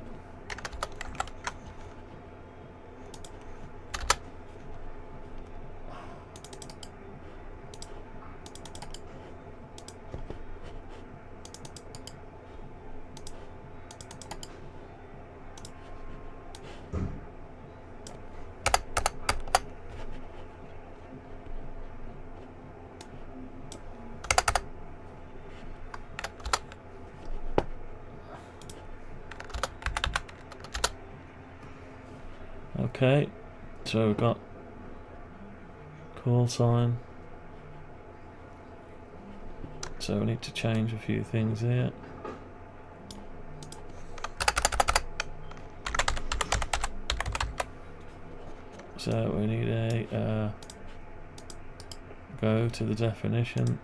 Okay, so we've got call sign. So we need to change a few things here. So we need a go to the definition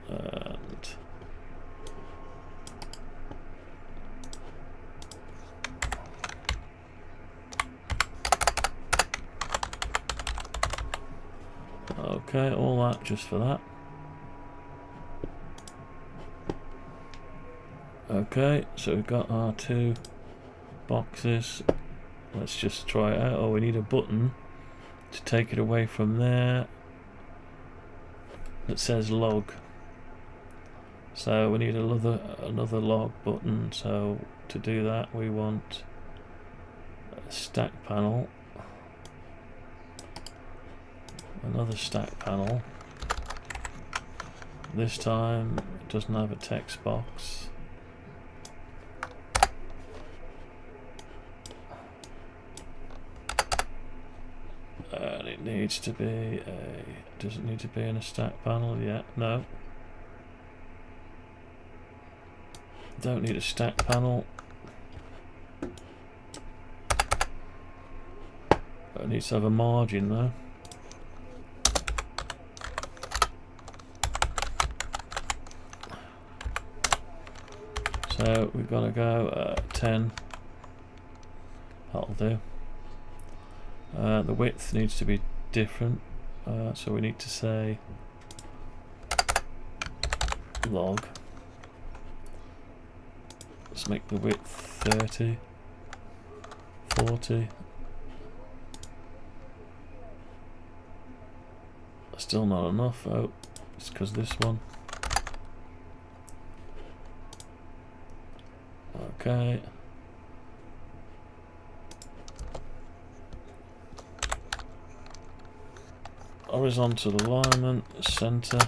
and okay, all that just for that. Okay, so we've got our two boxes. Let's just try it out. Oh, we need a button to take it away from there that says log. So we need another log button. So to do that we want a stack panel, another stack panel. This time it doesn't have a text box. And it needs to be a... does it need to be in a stack panel yet? No. Don't need a stack panel. It needs to have a margin though. So we've got to go 10. That'll do. The width needs to be different, so we need to say log. Let's make the width 30, 40. Still not enough. Oh, it's because this one. Okay. Horizontal alignment, center.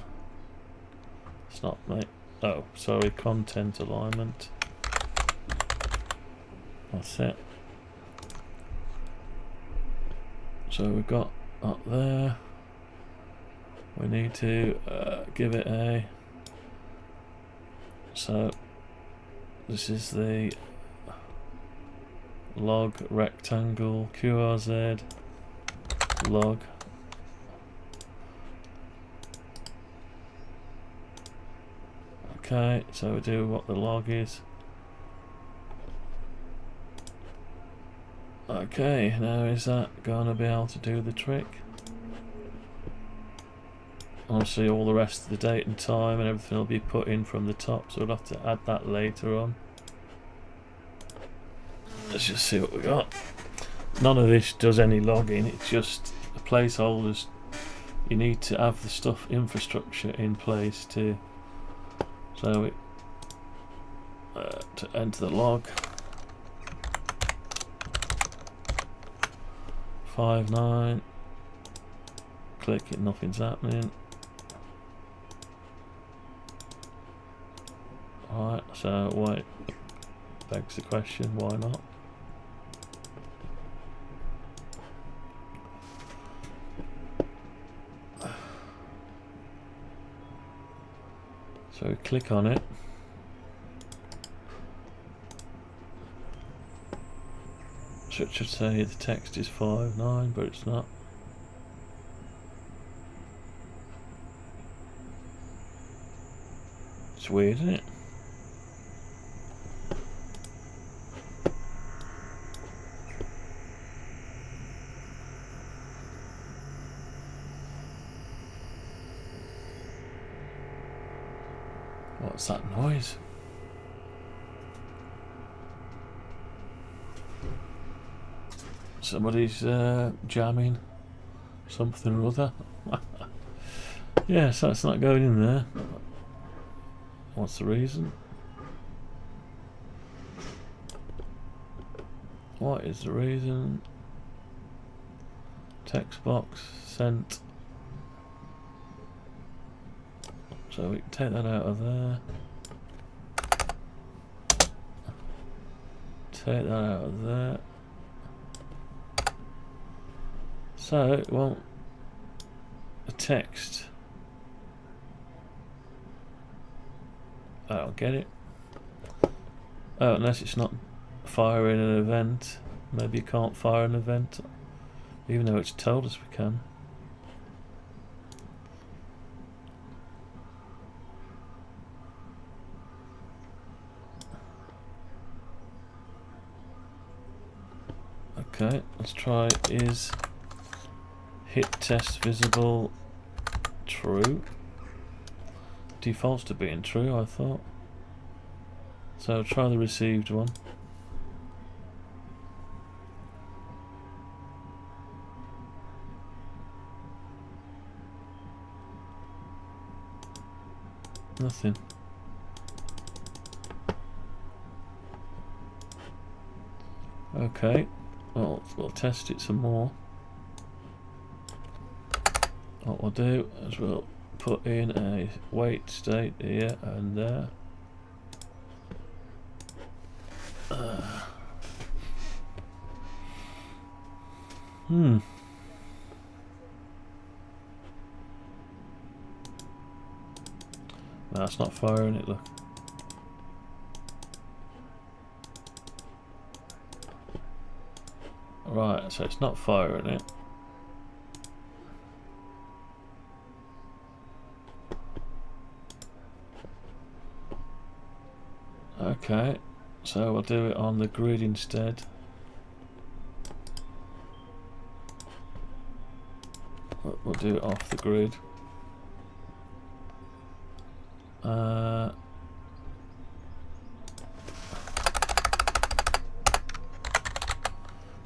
It's not mate. Oh, sorry, content alignment. That's it. So we've got up there. We need to give it a. So this is the log rectangle QRZ log. Okay, so we do what the log is. Okay, now is that gonna be able to do the trick? Obviously all the rest of the date and time and everything will be put in from the top, so we'll have to add that later on. Let's just see what we got. None of this does any logging, it's just the placeholders. You need to have the stuff infrastructure in place to to enter the log. 59. Click it, nothing's happening. Alright, so wait. Begs the question, why not? So we click on it. So it should say the text is 59, but it's not. It's weird, isn't it? What's that noise? Somebody's jamming something or other. Yeah, so it's not going in there. What's the reason? What is the reason? Text box sent. So we can take that out of there. Take that out of there. So it won't. The text. I don't get it. Oh, unless it's not firing an event. Maybe you can't fire an event, even though it's told us we can. Okay, let's try is hit test visible true. Defaults to being true, I thought. So try the received one. Nothing. Okay, well, we'll test it some more. What we'll do is we'll put in a wait state here and there. No, it's not firing it, look. Right, so it's not firing it. Okay, so we'll do it on the grid instead. We'll do it off the grid.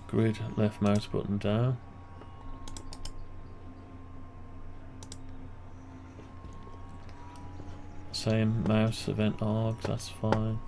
Grid, left mouse button down. Same mouse event args, that's fine.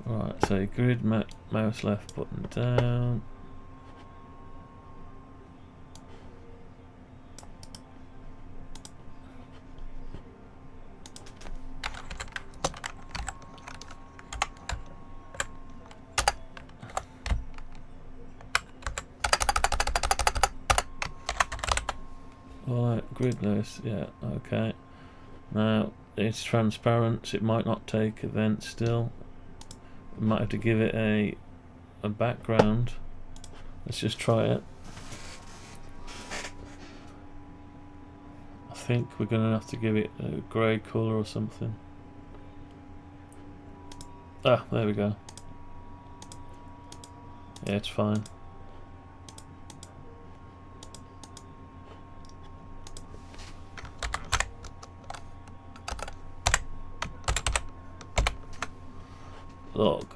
Right, so grid mouse left button down. Right, grid list, yeah, okay. Now it's transparent, so it might not take event still. We might have to give it a background. Let's just try it. I think we're going to have to give it a grey colour or something. Ah, there we go. Yeah, it's fine. Log.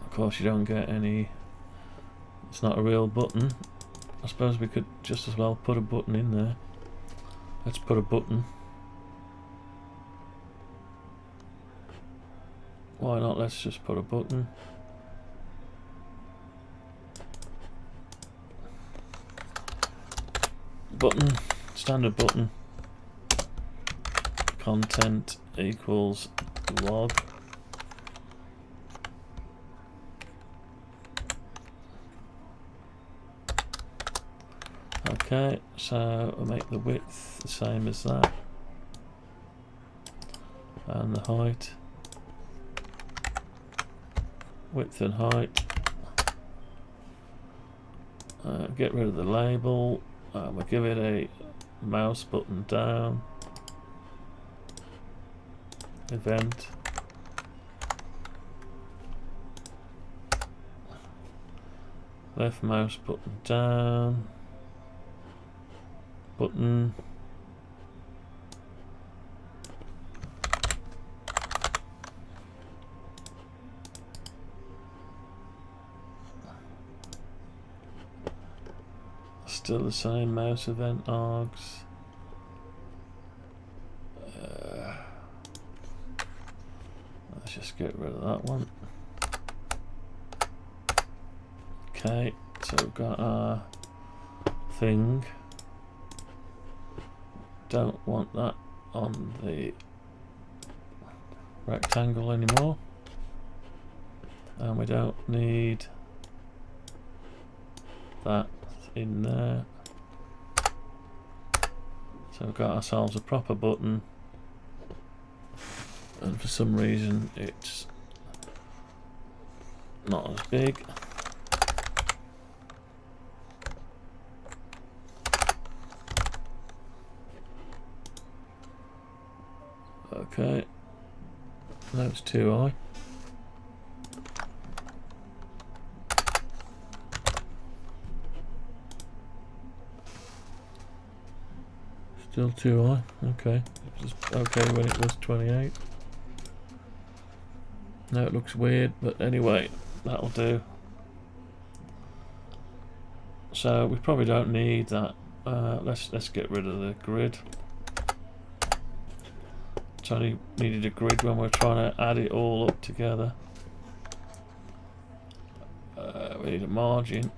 Of course you don't get any, it's not a real button. I suppose we could just as well put a button in there. Let's put a button. Why not, let's just put a button. Button, standard button. Content equals log. Okay, so we'll make the width the same as that, and the height, width and height. Get rid of the label. We'll give it a mouse button down. Event. Left mouse button down. Button. still the same. Mouse event args. Let's just get rid of that one. Okay, so we've got our thing. Don't want that on the rectangle anymore, and we don't need that in there. So we've got ourselves a proper button, and for some reason it's not as big. Okay, that's too high. Still too high. Okay, it was okay when it was 28. Now it looks weird, but anyway, that'll do. So we probably don't need that. Let's get rid of the grid. It's only needed a grid when we're trying to add it all up together. We need a margin.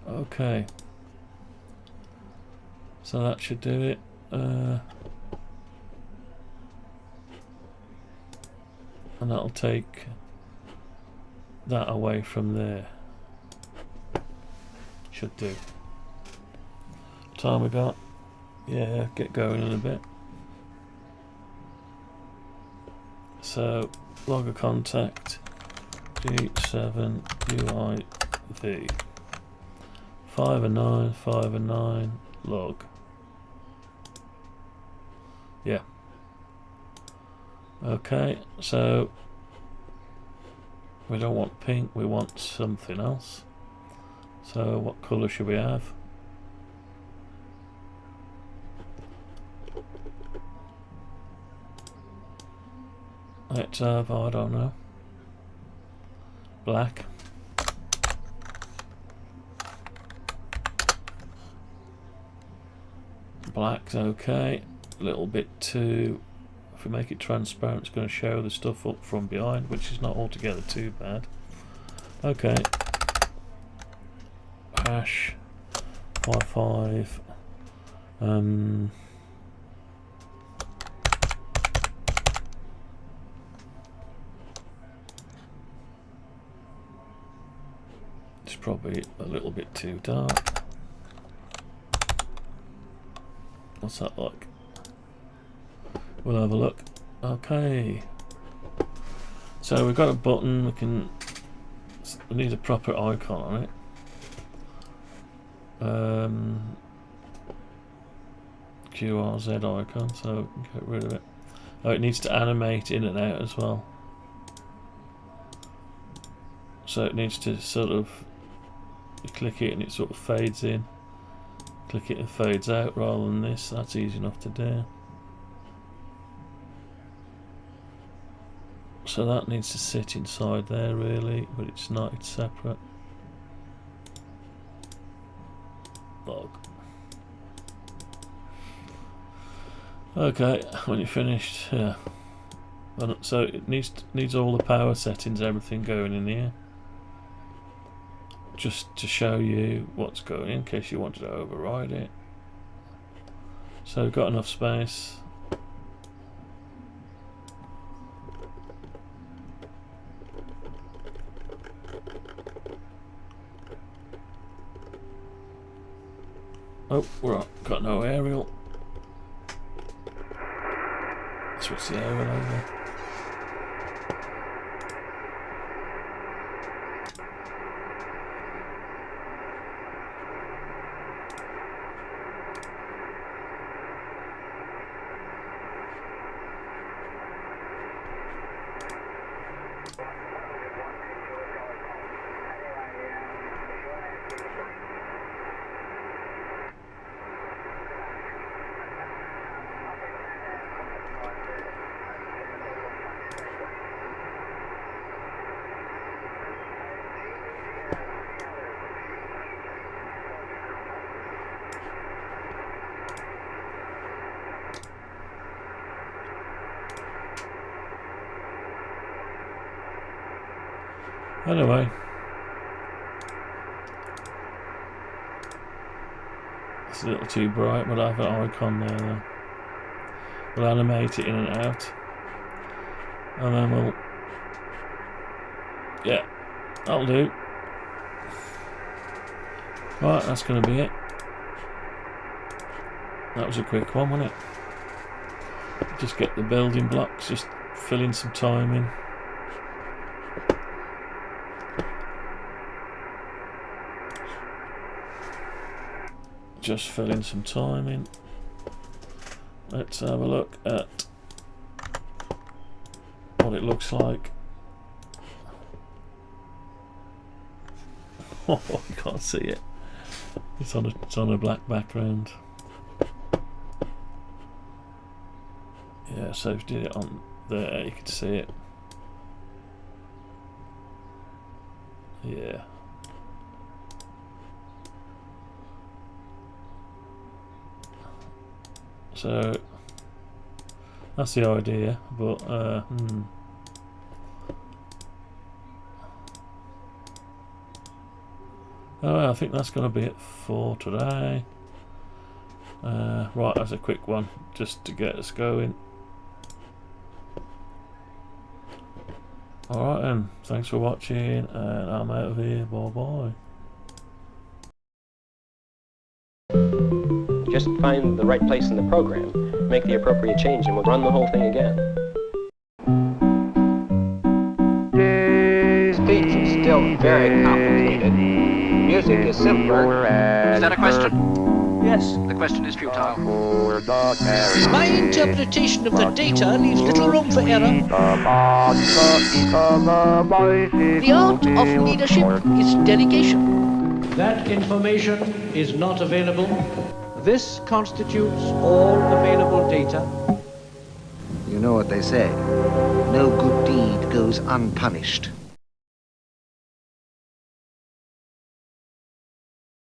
Okay. So that should do it. And that'll take that away from there. Should do. Time we got? Yeah, get going in a bit. So, log a contact G7UIV 509 log. Yeah. Okay, so we don't want pink, we want something else. So what colour should we have? Let's have, I don't know, black. Black's okay. A little bit too, if we make it transparent, it's going to show the stuff up from behind, which is not altogether too bad. Okay. Hash 55. It's probably a little bit too dark. What's that like? We'll have a look. Okay. So we've got a button. We need a proper icon on it. QRZ icon. So get rid of it. Oh, it needs to animate in and out as well. So it needs to sort of, you click it and it sort of fades in. Click it and fades out rather than this. That's easy enough to do. So that needs to sit inside there really, but it's not, it's separate. Log. Okay, when you're finished, yeah. So it needs all the power settings, everything going in here. Just to show you what's going in case you wanted to override it. So we've got enough space. Oh, got no aerial. Switch the aerial over. Anyway, it's a little too bright. We'll have an icon there though. We'll animate it in and out, and then we'll, yeah, that'll do. Right, that's going to be it. That was a quick one, wasn't it? Just get the building blocks, just fill in some time in. Just fill in some time in. Let's have a look at what it looks like. Oh, you can't see it. It's on a black background. Yeah, so if you did it on there, you could see it. Yeah. So that's the idea, but oh, I think that's going to be it for today. Right, that's a quick one just to get us going. Alright then, thanks for watching, and I'm out of here. Bye bye. Just find the right place in the program, make the appropriate change, and we'll run the whole thing again. Speech is still very complicated. Music is simpler. Is that a question? Yes. The question is futile. My interpretation of the data leaves little room for error. The art of leadership is delegation. That information is not available. This constitutes all available data. You know what they say. No good deed goes unpunished.